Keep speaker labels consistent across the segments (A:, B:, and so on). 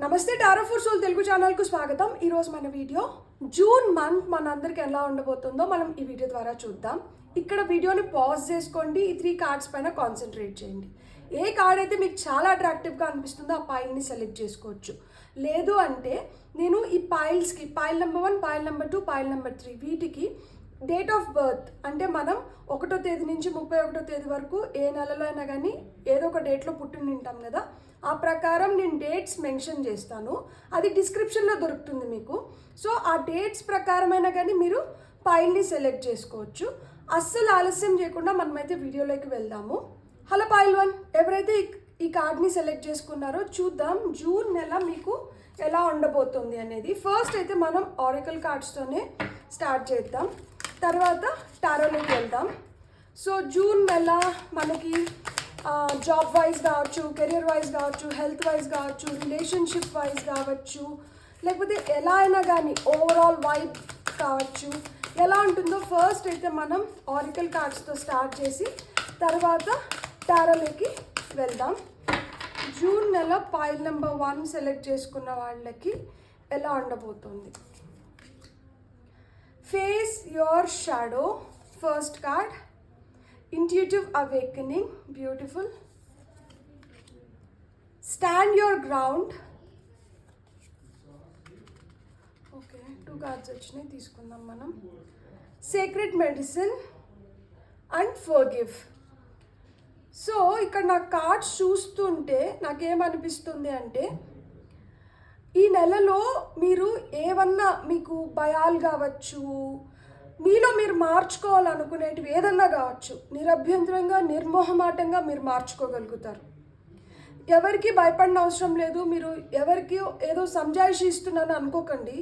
A: నమస్తే tarot for soul Telugu ఛానల్కు స్వాగతం. ఈరోజు మన వీడియో జూన్ మంత్ మనందరికి ఎలా ఉండబోతుందో మనం ఈ వీడియో ద్వారా చూద్దాం. ఇక్కడ వీడియోని పాజ్ చేసుకోండి, ఈ 3 కార్డ్స్ పైన కాన్సన్ట్రేట్ చేయండి. ఏ కార్డ్ అయితే మీకు చాలా అట్రాక్టివ్గా అనిపిస్తుందో ఆ పైల్ని సెలెక్ట్ చేసుకోవచ్చు. లేదు అంటే నేను ఈ పైల్స్కి pile number 1, pile number 2, pile number 3 వీటికి డేట్ ఆఫ్ బర్త్ అంటే మనం 1వ తేదీ నుంచి 31వ తేదీ వరకు ఏ నెలలో అయినా కానీ ఏదో ఒక డేట్లో పుట్టి ఉంటాం కదా, ఆ ప్రకారం నేను డేట్స్ మెన్షన్ చేస్తాను. అది డిస్క్రిప్షన్లో దొరుకుతుంది మీకు. సో ఆ డేట్స్ ప్రకారమైనా కానీ మీరు పైల్ని సెలెక్ట్ చేసుకోవచ్చు. అస్సలు ఆలస్యం చేయకుండా మనమైతే వీడియోలోకి వెళ్దాము. హలో పైల్ 1, ఎవరైతే ఈ కార్డ్ని సెలెక్ట్ చేసుకున్నారో చూద్దాం జూన్ నెల మీకు ఎలా ఉండబోతుంది అనేది. ఫస్ట్ అయితే మనం ఆరకల్ కార్డ్స్తోనే స్టార్ట్ చేద్దాం, తర్వాత టారోలోకి వెళ్దాం. సో జూన్ నెల మనకి జాబ్ వైజ్ కావచ్చు, కెరియర్ వైజ్ కావచ్చు, హెల్త్ వైజ్ కావచ్చు, రిలేషన్షిప్ వైజ్ కావచ్చు, లేకపోతే ఎలా అయినా కానీ ఓవరాల్ వైబ్ కావచ్చు, ఎలా ఉంటుందో ఫస్ట్ అయితే మనం ఆరికల్ కార్డ్స్తో స్టార్ట్ చేసి తర్వాత టారోలోకి వెళ్దాం. జూన్ నెల పైల్ నెంబర్ 1 సెలెక్ట్ చేసుకున్న వాళ్ళకి ఎలా ఉండబోతుంది. Face your shadow first card. Intuitive awakening, beautiful. Stand your ground. Okay, 2 cards వచ్చి తీసుకుందాం మనం. Sacred medicine and forgive. So ఇక్కడ నా కార్డ్స్ చూస్తుంటే నాకేమనిపిస్తుంది అంటే ఈ నెలలో మీరు ఏమన్నా మీకు భయాలు కావచ్చు, మీలో మీరు మార్చుకోవాలనుకునేటివి ఏదన్నా కావచ్చు, నిరభ్యంతరంగా నిర్మోహమాటంగా మీరు మార్చుకోగలుగుతారు. ఎవరికి భయపడిన అవసరం లేదు. మీరు ఎవరికి ఏదో సంజాయిషి ఇస్తున్నాను అనుకోకండి.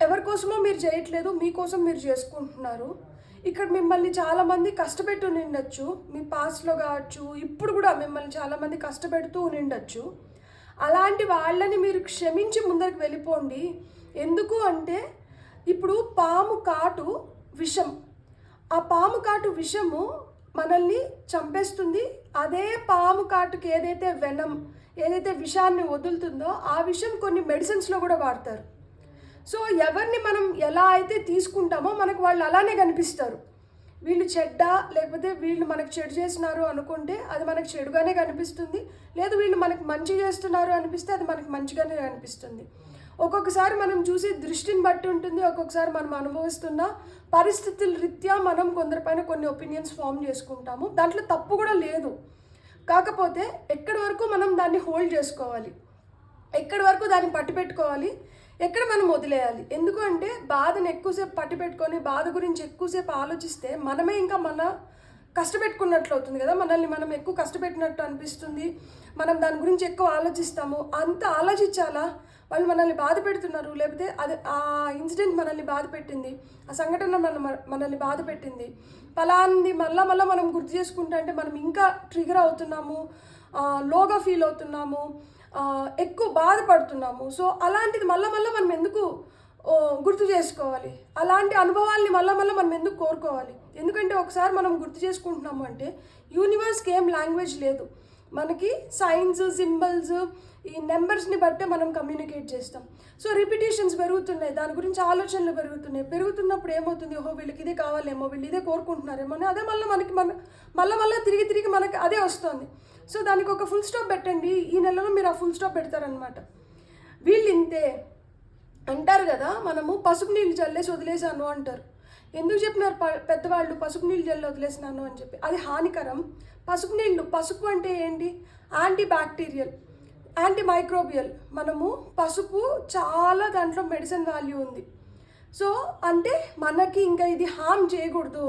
A: ఎవరి కోసమో మీరు చేయట్లేదు, మీకోసం మీరు చేసుకుంటున్నారు. ఇక్కడ మిమ్మల్ని చాలామంది కష్టపెట్టు నిండొచ్చు, మీ పాస్ట్లో కావచ్చు, ఇప్పుడు కూడా మిమ్మల్ని చాలామంది కష్టపెడుతూ నిండొచ్చు. అలాంటి వాళ్ళని మీరు క్షమించి ముందరికి వెళ్ళిపోండి. ఎందుకు అంటే ఇప్పుడు పాము కాటు విషం, ఆ పాము కాటు విషము మనల్ని చంపేస్తుంది. అదే పాము కాటుకి ఏదైతే వెనం, ఏదైతే విషాన్ని వదులుతుందో ఆ విషం కొన్ని మెడిసిన్స్లో కూడా వాడతారు. సో ఎవరిని మనం ఎలా అయితే తీసుకుంటామో మనకు వాళ్ళు అలానే కనిపిస్తారు. వీళ్ళు చెడ్డ, లేకపోతే వీళ్ళు మనకు చెడు చేస్తున్నారు అనుకుంటే అది మనకు చెడుగానే కనిపిస్తుంది. లేదు వీళ్ళు మనకు మంచి చేస్తున్నారు అనిపిస్తే అది మనకు మంచిగానే కనిపిస్తుంది. ఒక్కొక్కసారి మనం చూసే దృష్టిని బట్టి ఉంటుంది. ఒక్కొక్కసారి మనం అనుభవిస్తున్న పరిస్థితుల రీత్యా మనం కొందరిపైన కొన్ని ఒపీనియన్స్ ఫామ్ చేసుకుంటాము. దాంట్లో తప్పు కూడా లేదు. కాకపోతే ఎక్కడి వరకు మనం దాన్ని హోల్డ్ చేసుకోవాలి, ఎక్కడి వరకు దాన్ని పట్టి పెట్టుకోవాలి, ఎక్కడ మనం వదిలేయాలి. ఎందుకు అంటే బాధను ఎక్కువసేపు పట్టి పెట్టుకొని బాధ గురించి ఎక్కువసేపు ఆలోచిస్తే మనమే ఇంకా మన కష్టపెట్టుకున్నట్లు అవుతుంది కదా, మనల్ని మనం ఎక్కువ కష్టపెట్టినట్టు అనిపిస్తుంది. మనం దాని గురించి ఎక్కువ ఆలోచిస్తాము. అంత ఆలోచించాలా? వాళ్ళు మనల్ని బాధ పెడుతున్నారు, లేకపోతే అది ఆ ఇన్సిడెంట్ మనల్ని బాధ పెట్టింది, ఆ సంఘటన మనల్ని బాధ పెట్టింది, ఫలాంది మళ్ళా మనం గుర్తు చేసుకుంటా అంటే మనం ఇంకా ట్రిగర్ అవుతున్నాము, లోగా ఫీల్ అవుతున్నాము, ఎక్కువ బాధపడుతున్నాము. సో అలాంటిది మళ్ళా మనం ఎందుకు గుర్తు చేసుకోవాలి? అలాంటి అనుభవాల్ని మళ్ళా మనం ఎందుకు కోరుకోవాలి? ఎందుకంటే ఒకసారి మనం గుర్తు చేసుకుంటున్నాము అంటే యూనివర్స్కి ఏం లాంగ్వేజ్ లేదు. మనకి సైన్స్, సింబల్స్, ఈ నెంబర్స్ని బట్టే మనం కమ్యూనికేట్ చేస్తాం. సో రిపిటేషన్స్ పెరుగుతున్నాయి, దాని గురించి ఆలోచనలు పెరుగుతున్నప్పుడు ఏమవుతుంది, ఓహో వీళ్ళకి ఇదే కావాలేమో, వీళ్ళు ఇదే కోరుకుంటున్నారేమో అని అదే మళ్ళీ తిరిగి మనకి అదే వస్తుంది. సో దానికి ఒక ఫుల్ స్టాప్ పెట్టండి. ఈ నెలలో మీరు ఆ ఫుల్ స్టాప్ పెడతారనమాట. వీళ్ళు ఇంతే అంటారు కదా, మనము పసుపు నీళ్ళు చల్లేసి వదిలేసాను అంటారు. ఎందుకు చెప్పినారు పెద్దవాళ్ళు పసుపు నీళ్ళు చల్లి వదిలేసినాను అని చెప్పి? అది హానికరం. పసుపు అంటే ఏంటి? Anti bacterial, anti microbial. మనము పసుపు చాలా దాంట్లో మెడిసిన్ వాల్యూ ఉంది. సో అంటే మనకి ఇంకా ఇది హార్మ్ చేయకూడదు,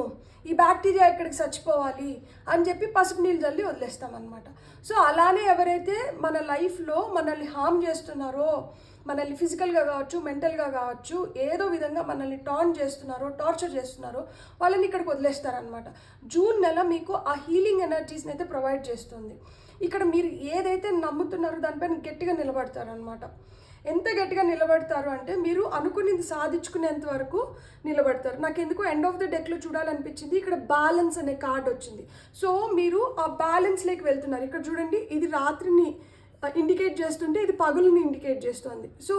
A: ఈ బ్యాక్టీరియా ఇక్కడికి చచ్చిపోవాలి అని చెప్పి పసుపు నీళ్ళు చల్లి వదిలేస్తామన్నమాట. సో అలానే ఎవరైతే మన లైఫ్లో మనల్ని హార్మ్ చేస్తున్నారో, మనల్ని ఫిజికల్గా కావచ్చు, మెంటల్గా కావచ్చు, ఏదో విధంగా మనల్ని టార్చర్ చేస్తున్నారో వాళ్ళని ఇక్కడికి వదిలేస్తారనమాట. జూన్ నెల మీకు ఆ హీలింగ్ ఎనర్జీస్ని అయితే ప్రొవైడ్ చేస్తుంది. ఇక్కడ మీరు ఏదైతే నమ్ముతున్నారో దానిపైన గట్టిగా నిలబడతారనమాట. ఎంత గట్టిగా నిలబడతారు అంటే మీరు అనుకునేది సాధించుకునేంత వరకు నిలబడతారు. నాకు ఎందుకు ఎండ్ ఆఫ్ ద డెక్లో చూడాలనిపించింది. ఇక్కడ బ్యాలెన్స్ అనే కార్డ్ వచ్చింది. సో మీరు ఆ బ్యాలెన్స్లోకి వెళ్తున్నారు. ఇక్కడ చూడండి, ఇది రాత్రిని ఇండికేట్ చేస్తుంటే ఇది పగులుని ఇండికేట్ చేస్తుంది. సో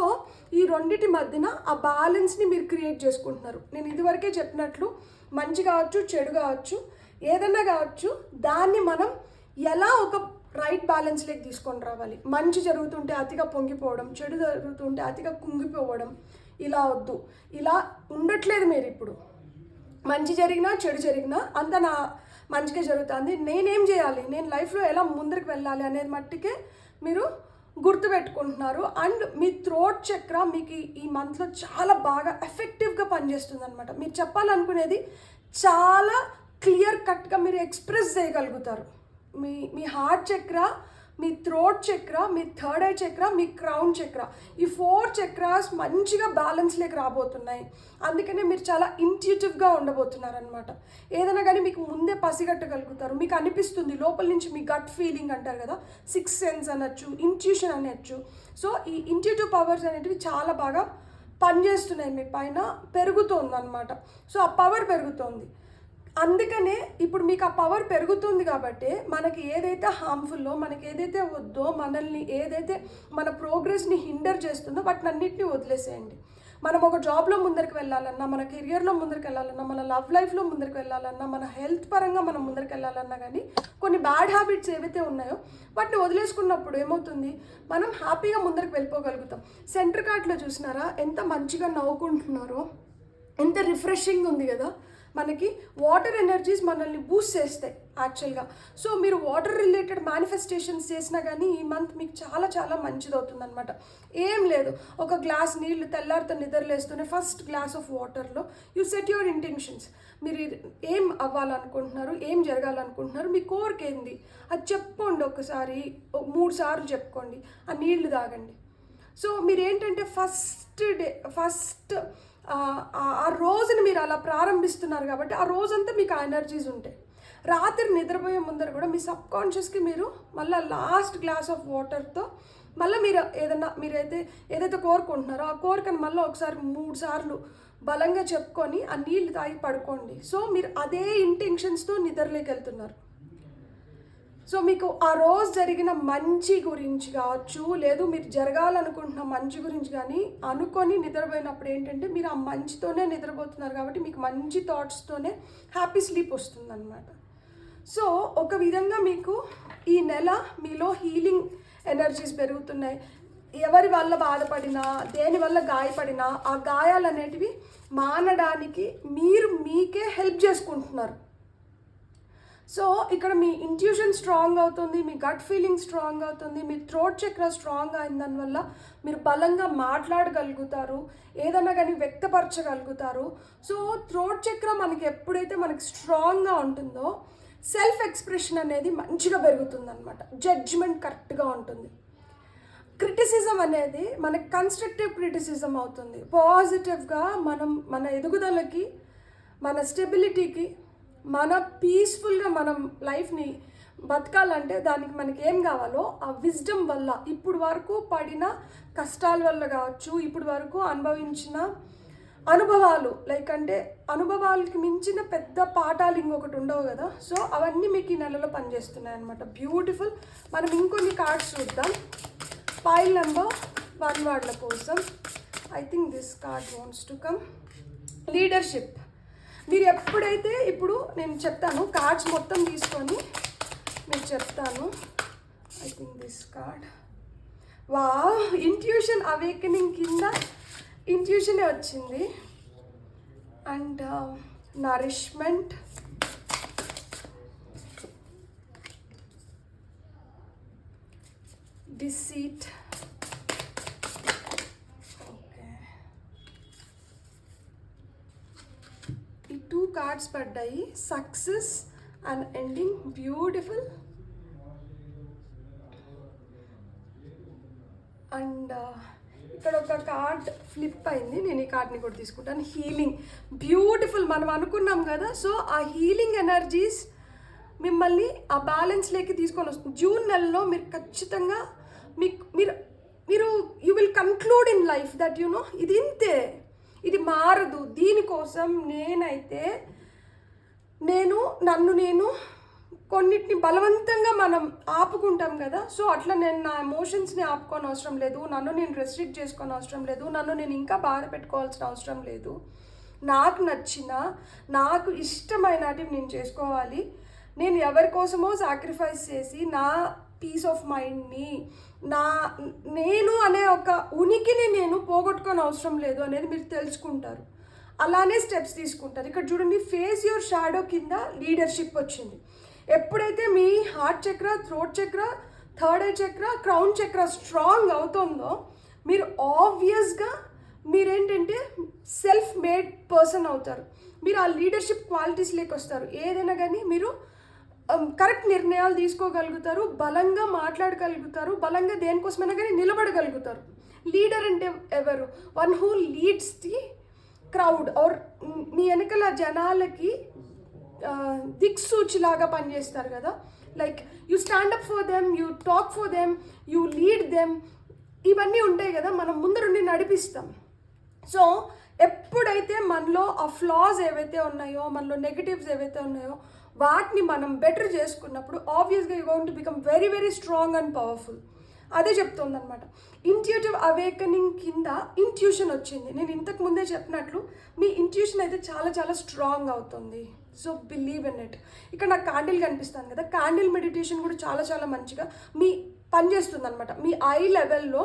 A: ఈ రెండిటి మధ్యన ఆ బ్యాలెన్స్ని మీరు క్రియేట్ చేసుకుంటున్నారు. నేను ఇదివరకే చెప్పినట్లు మంచి కావచ్చు, చెడు కావచ్చు, ఏదన్నా కావచ్చు, దాన్ని మనం ఎలా ఒక రైట్ బ్యాలెన్స్లోకి తీసుకొని రావాలి. మంచి జరుగుతుంటే అతిగా పొంగిపోవడం, చెడు జరుగుతుంటే అతిగా కుంగిపోవడం, ఇలా వద్దు. ఇలా ఉండట్లేదు మీరు ఇప్పుడు. మంచి జరిగినా చెడు జరిగినా అంత నా మంచిగా జరుగుతుంది. నేనేం చేయాలి, నేను లైఫ్లో ఎలా ముందరికి వెళ్ళాలి అనేది మట్టికే మీరు గుర్తుపెట్టుకుంటున్నారు. అండ్ మీ థ్రోట్ చక్ర మీకు ఈ మంత్లో చాలా బాగా ఎఫెక్టివ్గా పనిచేస్తుంది అనమాట. మీరు చెప్పాలనుకునేది చాలా క్లియర్ కట్గా మీరు ఎక్స్ప్రెస్ చేయగలుగుతారు. మీ హార్ట్ చక్ర, మీ థ్రోట్ చక్ర, మీ థర్డ్ ఐ చక్ర, మీ క్రౌన్ చక్ర, ఈ 4 చక్రాస్ మంచిగా బ్యాలెన్స్లోకి రాబోతున్నాయి. అందుకనే మీరు చాలా ఇంట్యూటివ్గా ఉండబోతున్నారు అనమాట. ఏదైనా కానీ మీకు ముందే పసిగట్టగలుగుతారు. మీకు అనిపిస్తుంది లోపల నుంచి, మీ గట్ ఫీలింగ్ అంటారు కదా, 6th సెన్స్ అనొచ్చు, ఇంట్యూషన్ అనొచ్చు. సో ఈ ఇంట్యూటివ్ పవర్స్ అనేటివి చాలా బాగా పనిచేస్తున్నాయి, మీ పైన పెరుగుతుంది అనమాట. సో ఆ పవర్ పెరుగుతుంది. అందుకనే ఇప్పుడు మీకు ఆ పవర్ పెరుగుతుంది కాబట్టి మనకి ఏదైతే హార్మ్ఫుల్లో, మనకి ఏదైతే వద్దో, మనల్ని ఏదైతే మన ప్రోగ్రెస్ని హిండర్ చేస్తుందో వాటిని అన్నింటినీ వదిలేసేయండి. మనం ఒక జాబ్లో ముందరికి వెళ్ళాలన్నా, మన కెరియర్లో ముందరికి వెళ్ళాలన్నా, మన లవ్ లైఫ్లో ముందరికి వెళ్ళాలన్నా, మన హెల్త్ పరంగా మనం ముందరికి వెళ్ళాలన్నా కానీ కొన్ని బ్యాడ్ హ్యాబిట్స్ ఏవైతే ఉన్నాయో వాటిని వదిలేసుకున్నప్పుడు ఏమవుతుంది, మనం హ్యాపీగా ముందరికి వెళ్ళిపోగలుగుతాం. సెంటర్ కార్డ్లో చూసినారా ఎంత మంచిగా నవ్వుకుంటున్నారో, ఎంత రిఫ్రెషింగ్ ఉంది కదా. మనకి వాటర్ ఎనర్జీస్ మనల్ని బూస్ట్ చేస్తాయి యాక్చువల్గా. సో మీరు వాటర్ రిలేటెడ్ మేనిఫెస్టేషన్స్ చేసినా కానీ ఈ మంత్ మీకు చాలా చాలా మంచిది అవుతుంది అనమాట. ఏం లేదు, ఒక గ్లాస్ నీళ్లు తెల్లారితో నిద్రలేస్తూనే ఫస్ట్ గ్లాస్ ఆఫ్ వాటర్లో యూ సెట్ యువర్ ఇంటెన్షన్స్. మీరు ఏం అవ్వాలనుకుంటున్నారు, ఏం జరగాలనుకుంటున్నారు, మీ కోరిక ఏంది అది చెప్పుకోండి. ఒకసారి 3 సార్లు చెప్పుకోండి, ఆ నీళ్లు తాగండి. సో మీరు ఏంటంటే ఫస్ట్ ఆ రోజుని మీరు అలా ప్రారంభిస్తున్నారు కాబట్టి ఆ రోజంతా మీకు ఆ ఎనర్జీస్ ఉంటాయి. రాత్రి నిద్రపోయే ముందర కూడా మీ సబ్కాన్షియస్కి మీరు మళ్ళీ లాస్ట్ గ్లాస్ ఆఫ్ వాటర్తో మళ్ళీ మీరు ఏదైతే కోరుకుంటున్నారో ఆ కోరికను మళ్ళీ ఒకసారి 3 సార్లు బలంగా చెప్పుకొని ఆ నీళ్ళు తాగి పడుకోండి. సో మీరు అదే ఇంటెన్షన్స్తో నిద్రలోకి వెళ్తున్నారు. సో మీకు ఆ రోజు జరిగిన మంచి గురించి కావచ్చు, లేదు మీరు జరగాలనుకుంటున్న మంచి గురించి కానీ అనుకొని నిద్రపోయినప్పుడు ఏంటంటే మీరు ఆ మంచితోనే నిద్రపోతున్నారు కాబట్టి మీకు మంచి థాట్స్తోనే హ్యాపీ స్లీప్ వస్తుందన్నమాట. సో ఒక విధంగా మీకు ఈ నెల మీలో హీలింగ్ ఎనర్జీస్ పెరుగుతున్నాయి. ఎవరి వల్ల బాధపడినా, దేని వల్ల గాయపడినా ఆ గాయాలు అనేటివి మానడానికి మీరు మీకే హెల్ప్ చేసుకుంటున్నారు. సో ఇక్కడ మీ ఇంట్యూషన్ స్ట్రాంగ్ అవుతుంది, మీ గట్ ఫీలింగ్ స్ట్రాంగ్ అవుతుంది, మీ థ్రోట్ చక్ర స్ట్రాంగ్ అయిన దానివల్ల మీరు బలంగా మాట్లాడగలుగుతారు, ఏదన్నా కానీ వ్యక్తపరచగలుగుతారు. సో థ్రోట్ చక్ర మనకి ఎప్పుడైతే మనకి స్ట్రాంగ్గా ఉంటుందో సెల్ఫ్ ఎక్స్ప్రెషన్ అనేది మంచిగా పెరుగుతుంది అనమాట. జడ్జ్మెంట్ కరెక్ట్గా ఉంటుంది. క్రిటిసిజం అనేది మనకి కన్స్ట్రక్టివ్ క్రిటిసిజం అవుతుంది. పాజిటివ్గా మన ఎదుగుదలకి, మన స్టెబిలిటీకి, మన పీస్ఫుల్గా మనం లైఫ్ని బతకాలంటే దానికి మనకి ఏం కావాలో ఆ విజ్డమ్ వల్ల, ఇప్పుడు వరకు పడిన కష్టాల వల్ల కావచ్చు, ఇప్పుడు వరకు అనుభవించిన అనుభవాలు, అంటే అనుభవాలకి మించిన పెద్ద పాఠాలు ఇంకొకటి ఉండవు కదా. సో అవన్నీ మీకు ఈ నెలలో పనిచేస్తున్నాయి అనమాట. బ్యూటిఫుల్. మనం ఇంకొన్ని కార్డ్స్ చూద్దాం. ఫైల్ నెంబర్ 1 వాళ్ళ కోసం. I think this card wants to come. Leadership. మీరు ఎప్పుడైతే, ఇప్పుడు నేను చెప్తాను కార్డ్స్ మొత్తం తీసుకొని మీకు చెప్తాను. I think this card, wow, intuition awakening కింద ఇంట్యూషనే వచ్చింది. అండ్ నరిష్మెంట్, డిసీట్, ఈ 2 కార్డ్స్ పడ్డాయి. Success and ending. Beautiful. And ఇక్కడ ఒక కార్డ్ ఫ్లిప్ అయింది, నేను ఈ కార్డ్ని కూడా తీసుకుంటాను. హీలింగ్. బ్యూటిఫుల్. మనం అనుకున్నాం కదా, సో ఆ హీలింగ్ ఎనర్జీస్ మిమ్మల్ని ఆ బ్యాలెన్స్లోకి తీసుకొని వస్తుంది. జూన్ నెలలో మీరు ఖచ్చితంగా మీరు you will conclude in life that you know ఇది ఇంతే, ఇది మారదు. దీనికోసం నన్ను నేను కొన్నిటిని బలవంతంగా మనం ఆపుకుంటాం కదా. సో అట్లా నేను నా ఎమోషన్స్ని ఆపుకోని అవసరం లేదు, నన్ను నేను రెస్ట్రిక్ట్ చేసుకోని అవసరం లేదు, నన్ను నేను ఇంకా బాధ పెట్టుకోవాల్సిన అవసరం లేదు. నాకు నచ్చిన, నాకు ఇష్టమైనటివి నేను చేసుకోవాలి. నేను ఎవరి కోసమో సాక్రిఫైస్ చేసి నా పీస్ ఆఫ్ మైండ్ని, నేను అనే ఒక ఉనికిని నేను పోగొట్టుకోని అవసరం లేదు అనేది మీరు తెలుసుకుంటారు. అలానే స్టెప్స్ తీసుకుంటారు. ఇక్కడ చూడండి, ఫేస్ యువర్ షాడో కింద లీడర్షిప్ వచ్చింది. ఎప్పుడైతే మీ హార్ట్ చక్ర, థ్రోట్ చక్ర, థర్డ్ ఐ చక్ర, క్రౌన్ చక్ర స్ట్రాంగ్ అవుతుందో మీరు ఆబ్వియస్గా మీరేంటంటే సెల్ఫ్ మేడ్ పర్సన్ అవుతారు. మీరు ఆ లీడర్షిప్ క్వాలిటీస్ లేక వస్తారు. ఏదైనా కానీ మీరు కరెక్ట్ నిర్ణయాలు తీసుకోగలుగుతారు, బలంగా మాట్లాడగలుగుతారు, బలంగా దేనికోసమైనా కానీ నిలబడగలుగుతారు. లీడర్ అంటే ఎవరు? One who leads the crowd or మీ వెనకాల జనాలకి దిక్సూచిలాగా పనిచేస్తారు కదా. Like you stand up for them, you talk for them, you lead them, ఇవన్నీ ఉంటాయి కదా, మనం ముందరుండి నడిపిస్తాం. సో ఎప్పుడైతే మనలో ఆ ఫ్లాస్ ఏవైతే ఉన్నాయో, మనలో నెగటివ్స్ ఏవైతే ఉన్నాయో వాటిని మనం బెటర్ చేసుకున్నప్పుడు ఆబ్వియస్గా you going to become very very strong and powerful. అదే చెప్తుంది అనమాట. ఇంట్యూటివ్ అవేకనింగ్ కింద ఇంట్యూషన్ వచ్చింది. నేను ఇంతకు ముందే చెప్పినట్లు మీ ఇంట్యూషన్ అయితే చాలా చాలా స్ట్రాంగ్ అవుతుంది. So believe in it. ఇక్కడ నాకు క్యాండిల్ కనిపిస్తుంది కదా, క్యాండిల్ మెడిటేషన్ కూడా చాలా చాలా మంచిగా మీ పనిచేస్తుంది అనమాట. మీ ఐ లెవెల్లో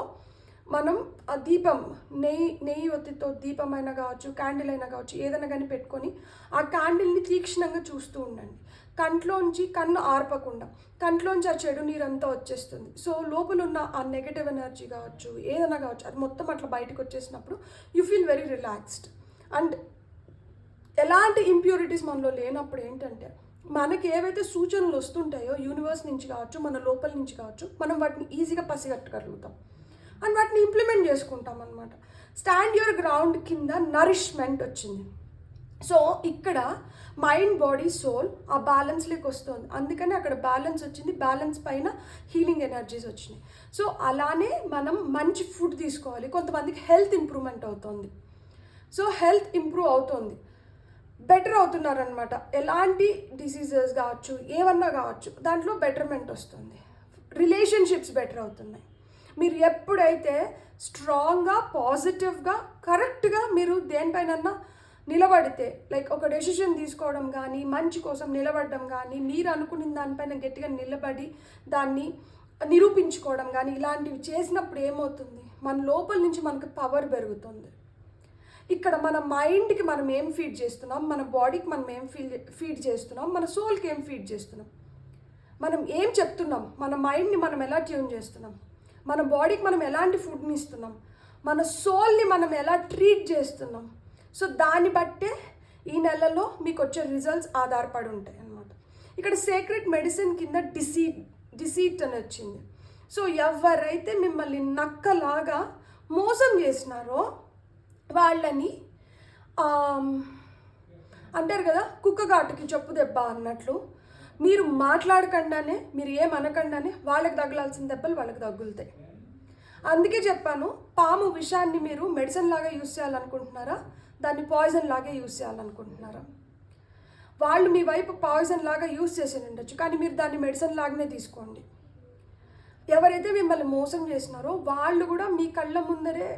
A: మనం ఆ దీపం, నెయ్యి ఒత్తితో దీపం అయినా కావచ్చు, క్యాండిల్ అయినా కావచ్చు, ఏదైనా కానీ పెట్టుకొని ఆ క్యాండిల్ని తీక్షణంగా చూస్తూ ఉండండి. కంట్లోంచి కన్ను ఆర్పకుండా, కంట్లోంచి ఆ చెడు నీరంతా వచ్చేస్తుంది. సో లోపల ఉన్న ఆ నెగటివ్ ఎనర్జీ కావచ్చు, ఏదైనా కావచ్చు, అది మొత్తం అట్లా బయటకు వచ్చేసినప్పుడు you feel very relaxed. And ఎలాంటి ఇంప్యూరిటీస్ మనలో లేనప్పుడు ఏంటంటే మనకి ఏవైతే సూచనలు వస్తుంటాయో యూనివర్స్ నుంచి కావచ్చు, మన లోపల నుంచి కావచ్చు, మనం వాటిని ఈజీగా పసిగట్టగలుగుతాం అండ్ వాటిని ఇంప్లిమెంట్ చేసుకుంటాం అనమాట. స్టాండ్ యువర్ గ్రౌండ్ కింద నరిష్మెంట్ వచ్చింది. సో ఇక్కడ మైండ్, బాడీ, సోల్ ఆ బ్యాలెన్స్లోకి వస్తుంది. అందుకని అక్కడ బ్యాలెన్స్ వచ్చింది. బ్యాలెన్స్ పైన హీలింగ్ ఎనర్జీస్ వచ్చినాయి. సో అలానే మనం మంచి ఫుడ్ తీసుకోవాలి. కొంతమందికి హెల్త్ ఇంప్రూవ్మెంట్ అవుతుంది. సో హెల్త్ ఇంప్రూవ్ అవుతుంది, బెటర్ అవుతున్నారనమాట. ఎలాంటి డిసీజెస్ కావచ్చు, ఏమన్నా కావచ్చు, దాంట్లో బెటర్మెంట్ వస్తుంది. రిలేషన్షిప్స్ బెటర్ అవుతున్నాయి. మీరు ఎప్పుడైతే స్ట్రాంగ్గా, పాజిటివ్గా, కరెక్ట్గా మీరు దేనిపైనన్నా నిలబడితే, లైక్ ఒక డెసిషన్ తీసుకోవడం కానీ, మంచి కోసం నిలబడడం కానీ, మీరు అనుకున్న దానిపైన గట్టిగా నిలబడి దాన్ని నిరూపించుకోవడం కానీ, ఇలాంటివి చేసినప్పుడు ఏమవుతుంది, మన లోపల నుంచి మనకు పవర్ పెరుగుతుంది. ఇక్కడ మన మైండ్కి మనం ఏం ఫీడ్ చేస్తున్నాం, మన బాడీకి మనం ఏం ఫీడ్ చేస్తున్నాం, మన సోల్కి ఏం ఫీడ్ చేస్తున్నాం, మనం ఏం చెప్తున్నాం, మన మైండ్ని మనం ఎలా ట్యూన్ చేస్తున్నాం, మన బాడీకి మనం ఎలాంటి ఫుడ్ని ఇస్తున్నాం, మన సోల్ని మనం ఎలా ట్రీట్ చేస్తున్నాం. సో దాన్ని బట్టే ఈ నెలలో మీకు వచ్చే రిజల్ట్స్ ఆధారపడి ఉంటాయి అన్నమాట. ఇక్కడ సీక్రెట్ మెడిసిన్ కింద డిసీట్ అని వచ్చింది. సో ఎవరైతే మిమ్మల్ని నక్కలాగా మోసం చేసినారో వాళ్ళని అంటారు కదా, కుక్కగాటుకి చెప్పు దెబ్బ అన్నట్లు, మీరు మాట్లాడకుండానే, మీరు ఏమనకుండానే వాళ్ళకి తగలాల్సిన దెబ్బలు వాళ్ళకి తగులుతాయి. అందుకే చెప్పాను, పాము విషాన్ని మీరు మెడిసిన్ లాగా యూజ్ చేయాలనుకుంటున్నారా, దాన్ని పాయిజన్ లాగే యూజ్ చేయాలనుకుంటున్నారా? వాళ్ళు మీ వైపు పాయిజన్ లాగా యూజ్ చేసి ఉండొచ్చు, కానీ మీరు దాన్ని మెడిసిన్ లాగానే తీసుకోండి. ఎవరైతే మిమ్మల్ని మోసం చేసినారో వాళ్ళు కూడా మీ కళ్ళ ముందరే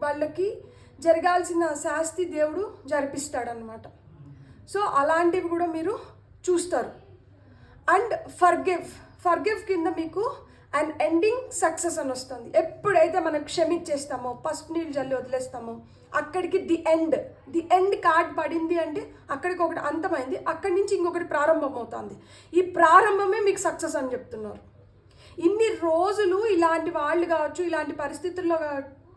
A: వాళ్ళకి జరగాల్సిన శాస్తి దేవుడు జరిపిస్తాడనమాట. సో అలాంటివి కూడా మీరు చూస్తారు. అండ్ ఫర్గివ్ కింద మీకు అండ్ ఎండింగ్ సక్సెస్ అని వస్తుంది. ఎప్పుడైతే మనం క్షమించేస్తామో, పసుపు నీళ్ళు జల్లి వదిలేస్తామో, అక్కడికి ది ఎండ్ కార్డ్ పడింది అంటే అక్కడికి ఒకటి అంతమైంది, అక్కడి నుంచి ఇంకొకటి ప్రారంభం అవుతుంది. ఈ ప్రారంభమే మీకు సక్సెస్ అని చెప్తున్నారు. ఇన్ని రోజులు ఇలాంటి వాళ్ళు కావచ్చు, ఇలాంటి పరిస్థితుల్లో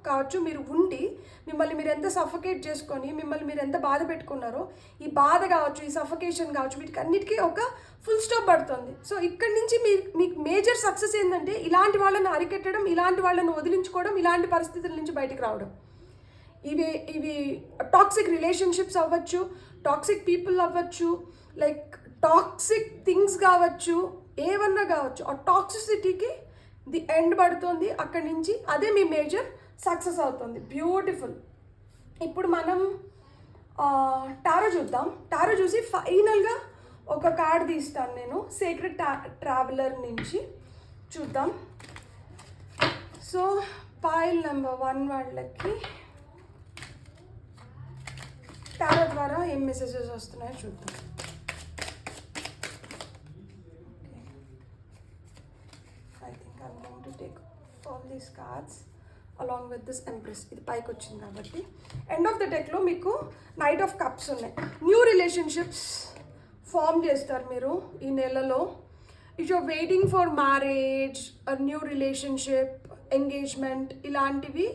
A: కావచ్చు మీరు ఉండి మిమ్మల్ని మీరు ఎంత సఫకేట్ చేసుకొని మిమ్మల్ని మీరు ఎంత బాధ పెట్టుకున్నారో, ఈ బాధ కావచ్చు, ఈ సఫకేషన్ కావచ్చు, వీటికి అన్నిటికీ ఒక ఫుల్ స్టాప్ పడుతుంది. సో ఇక్కడి నుంచి మీకు మేజర్ సక్సెస్ ఏంటంటే ఇలాంటి వాళ్ళని అరికెట్టడం, ఇలాంటి వాళ్ళని వదిలించుకోవడం, ఇలాంటి పరిస్థితుల నుంచి బయటికి రావడం. ఇవి టాక్సిక్ రిలేషన్షిప్స్ అవ్వచ్చు, టాక్సిక్ పీపుల్ అవ్వచ్చు, లైక్ టాక్సిక్ థింగ్స్ కావచ్చు, ఏమన్నా కావచ్చు, ఆ టాక్సిసిటీకి ది ఎండ్ పడుతుంది. అక్కడి నుంచి అదే మీ మేజర్ సక్సెస్ అవుతుంది. బ్యూటిఫుల్. ఇప్పుడు మనం టారో చూద్దాం. టారో చూసి ఫైనల్గా ఒక కార్డ్ తీస్తాను నేను సీక్రెట్ ట్రావెలర్ నుంచి. చూద్దాం. సో పాయిల్ నెంబర్ 1 వాళ్ళకి టారో ద్వారా ఏం మెసేజెస్ వస్తున్నాయో చూద్దాం. I think I'm going to take all these cards along with this empress. ఇది పైకి వచ్చింది కాబట్టి ఎండ్ ఆఫ్ ద డెక్లో మీకు నైట్ ఆఫ్ కప్స్ ఉన్నాయి. న్యూ రిలేషన్షిప్స్ ఫామ్ చేస్తారు మీరు ఈ నెలలో. If you're waiting for marriage, new relationship, engagement, ఇలాంటివి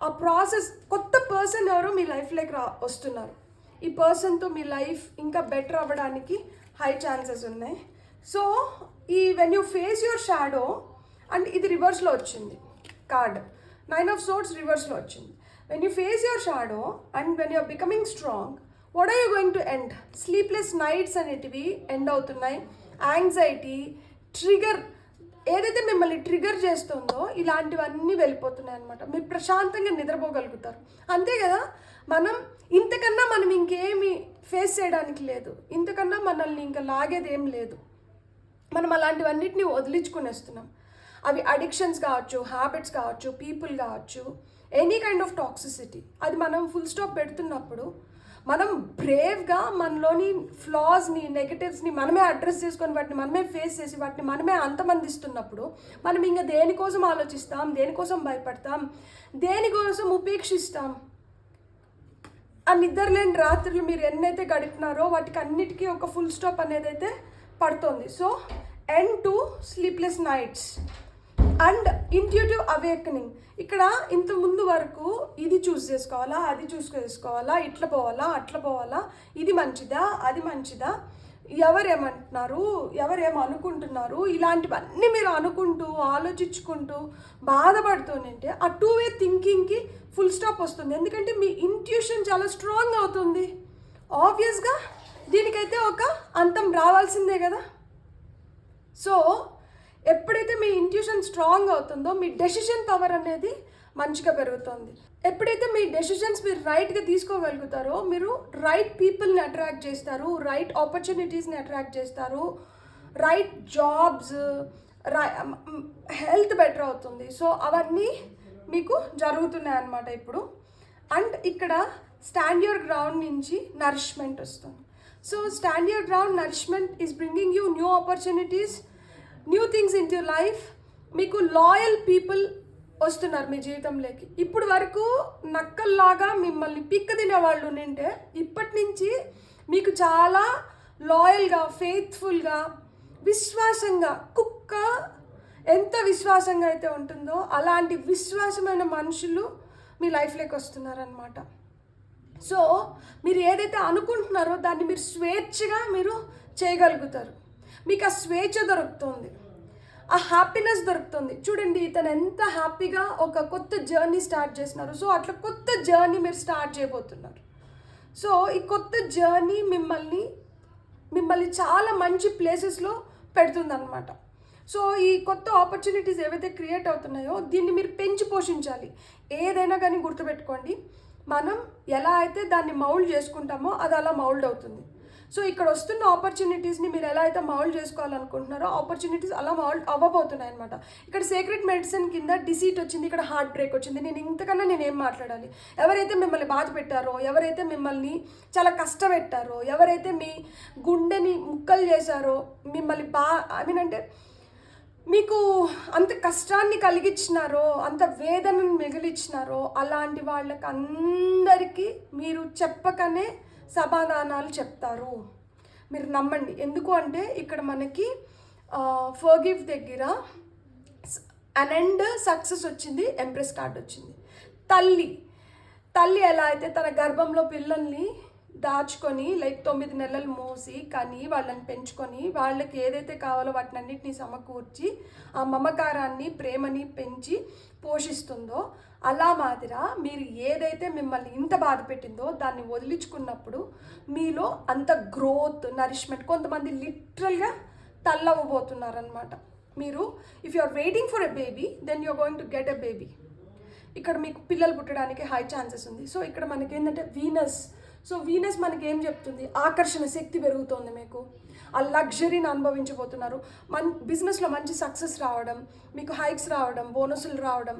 A: ఆ ప్రాసెస్. కొత్త పర్సన్ ఎవరో మీ లైఫ్లోకి వస్తున్నారు. ఈ పర్సన్తో మీ లైఫ్ ఇంకా బెటర్ అవ్వడానికి హై ఛాన్సెస్ ఉన్నాయి. సో ఈ when you face your shadow, and ఇది రివర్స్లో వచ్చింది కార్డ్, 9 of Swords రివర్స్లో వచ్చింది. When you face your shadow and when you're becoming strong, what are you going to end? Sleepless nights అనేటివి end అవుతున్నాయి. Anxiety, trigger, ఏదైతే మిమ్మల్ని ట్రిగర్ చేస్తుందో ఇలాంటివన్నీ వెళ్ళిపోతున్నాయి అనమాట. మీరు ప్రశాంతంగా నిద్రపోగలుగుతారు. అంతే కదా, ఇంతకన్నా మనం ఇంకేమి ఫేస్ చేయడానికి లేదు. ఇంతకన్నా మనల్ని ఇంకా లాగేది ఏం లేదు. మనం అలాంటివన్నిటిని వదిలించుకునేస్తున్నాం. అవి అడిక్షన్స్ కావచ్చు, హ్యాబిట్స్ కావచ్చు, పీపుల్ కావచ్చు, ఎనీ కైండ్ ఆఫ్ టాక్సిసిటీ. అది మనం ఫుల్ స్టాప్ పెడుతున్నప్పుడు, మనం బ్రేవ్గా మనలోని ఫ్లాస్ని, నెగటివ్స్ని మనమే అడ్రస్ చేసుకొని వాటిని మనమే ఫేస్ చేసి వాటిని మనమే అంతమందిస్తున్నప్పుడు మనం ఇంకా దేనికోసం ఆలోచిస్తాం, దేనికోసం భయపడతాం, దేనికోసం ఉపేక్షిస్తాం. ఆ నిద్రలేని రాత్రులు మీరు ఎన్నైతే గడిపినారో వాటికి అన్నిటికీ ఒక ఫుల్ స్టాప్ అనేది అయితే పడుతుంది. So end to sleepless nights and intuitive awakening. ఇక్కడ ఇంత ముందు వరకు ఇది చూస్ చేసుకోవాలా, అది చూస్ చేసుకోవాలా, ఇట్లా పోవాలా, అట్లా పోవాలా, ఇది మంచిదా, అది మంచిదా, ఎవరేమంటున్నారు, ఎవరేమనుకుంటున్నారు, ఇలాంటివన్నీ మీరు అనుకుంటూ ఆలోచించుకుంటూ బాధపడుతుంటే ఆ 2-way థింకింగ్కి ఫుల్ స్టాప్ వస్తుంది. ఎందుకంటే మీ ఇంట్యూషన్ చాలా స్ట్రాంగ్ అవుతుంది. ఆబ్వియస్గా దీనికైతే ఒక అంతం రావాల్సిందే కదా. సో ఎప్పుడైతే మీ ఇంట్యూషన్ స్ట్రాంగ్ అవుతుందో మీ డెసిషన్ పవర్ అనేది మంచిగా పెరుగుతుంది. ఎప్పుడైతే మీ డెసిషన్స్ మీరు రైట్గా తీసుకోగలుగుతారో మీరు రైట్ పీపుల్ని అట్రాక్ట్ చేస్తారు, రైట్ ఆపర్చునిటీస్ని అట్రాక్ట్ చేస్తారు, రైట్ జాబ్స్, హెల్త్ బెటర్ అవుతుంది. సో అవన్నీ మీకు జరుగుతున్నాయి అన్నమాట ఇప్పుడు. అండ్ ఇక్కడ స్టాండ్ యువర్ గ్రౌండ్ నుంచి నరిష్మెంట్ వస్తుంది. So stand your ground nourishment is bringing you new opportunities, new things in your life. మీకు లాయల్ పీపుల్ వస్తున్నారు మీ జీవితంలోకి. ఇప్పుడు వరకు నక్కల్లాగా మిమ్మల్ని పిక్క తినేవాళ్ళు ఉంటే ఇప్పటి నుంచి మీకు చాలా లాయల్గా, ఫెయిత్ఫుల్గా, విశ్వాసంగా, కుక్క ఎంత విశ్వాసంగా అయితే ఉంటుందో అలాంటి విశ్వాసమైన మనుషులు మీ లైఫ్లోకి వస్తున్నారనమాట. సో మీరు ఏదైతే అనుకుంటున్నారో దాన్ని మీరు స్వేచ్ఛగా మీరు చేయగలుగుతారు. మీకు ఆ స్వేచ్ఛ దొరుకుతుంది, ఆ హ్యాపీనెస్ దొరుకుతుంది. చూడండి ఇతను ఎంత హ్యాపీగా ఒక కొత్త జర్నీ స్టార్ట్ చేస్తున్నారు. సో అట్లా కొత్త జర్నీ మీరు స్టార్ట్ చేయబోతున్నారు. సో ఈ కొత్త జర్నీ మిమ్మల్ని చాలా మంచి ప్లేసెస్లో పెడుతుందన్నమాట. సో ఈ కొత్త ఆపర్చునిటీస్ ఏవైతే క్రియేట్ అవుతున్నాయో దీన్ని మీరు పెంచి పోషించాలి. ఏదైనా కానీ గుర్తుపెట్టుకోండి, మనం ఎలా అయితే దాన్ని మౌల్డ్ చేసుకుంటామో అది అలా మౌల్డ్ అవుతుంది. సో ఇక్కడ వస్తున్న ఆపర్చునిటీస్ని మీరు ఎలా అయితే మౌల్డ్ చేసుకోవాలనుకుంటున్నారో ఆపర్చునిటీస్ అలా మౌల్డ్ అవ్వబోతున్నాయి అనమాట. ఇక్కడ సీక్రెట్ మెడిసిన్ కింద డిసీట్ వచ్చింది, ఇక్కడ హార్ట్ బ్రేక్ వచ్చింది. ఇంతకన్నా నేనేం మాట్లాడాలి? ఎవరైతే మిమ్మల్ని బాధ పెట్టారో, ఎవరైతే మిమ్మల్ని చాలా కష్టపెట్టారో, ఎవరైతే మీ గుండెని ముక్కలు చేశారో, మిమ్మల్ని అంటే మీకు అంత కష్టాన్ని కలిగించినారో, అంత వేదనను మిగిలిచ్చినారో అలాంటి వాళ్ళకి అందరికీ మీరు చెప్పకనే సమాధానాలు చెప్తారు. మీరు నమ్మండి. ఎందుకు అంటే ఇక్కడ మనకి ఫర్గివ్ దగ్గర అన్ ఎండ్ సక్సెస్ వచ్చింది, ఎంప్రెస్ కార్డ్ వచ్చింది. తల్లి ఎలా అయితే తన గర్భంలో పిల్లల్ని దాచుకొని 9 నెలలు మోసి కానీ వాళ్ళని పెంచుకొని వాళ్ళకి ఏదైతే కావాలో వాటిని అన్నిటినీ సమకూర్చి ఆ మమకారాన్ని, ప్రేమని పెంచి పోషిస్తుందో అలా మాదిరా మీరు ఏదైతే మిమ్మల్ని ఇంత బాధ పెట్టిందో దాన్ని వదిలించుకున్నప్పుడు మీలో అంత గ్రోత్, నరిష్మెంట్. కొంతమంది లిటరల్గా తల్లవ్వబోతున్నారనమాట. మీరు if you are waiting for a baby then you are going to get a baby. ఇక్కడ మీకు పిల్లలు పుట్టడానికి హై ఛాన్సెస్ ఉంది. సో ఇక్కడ మనకి ఏంటంటే వీనస్ సో వీనస్ మనకి ఏం చెప్తుంది? ఆకర్షణ శక్తి పెరుగుతోంది, మీకు ఆ లగ్జరీని అనుభవించబోతున్నారు. బిజినెస్లో మంచి సక్సెస్ రావడం, మీకు హైక్స్ రావడం, బోనసులు రావడం,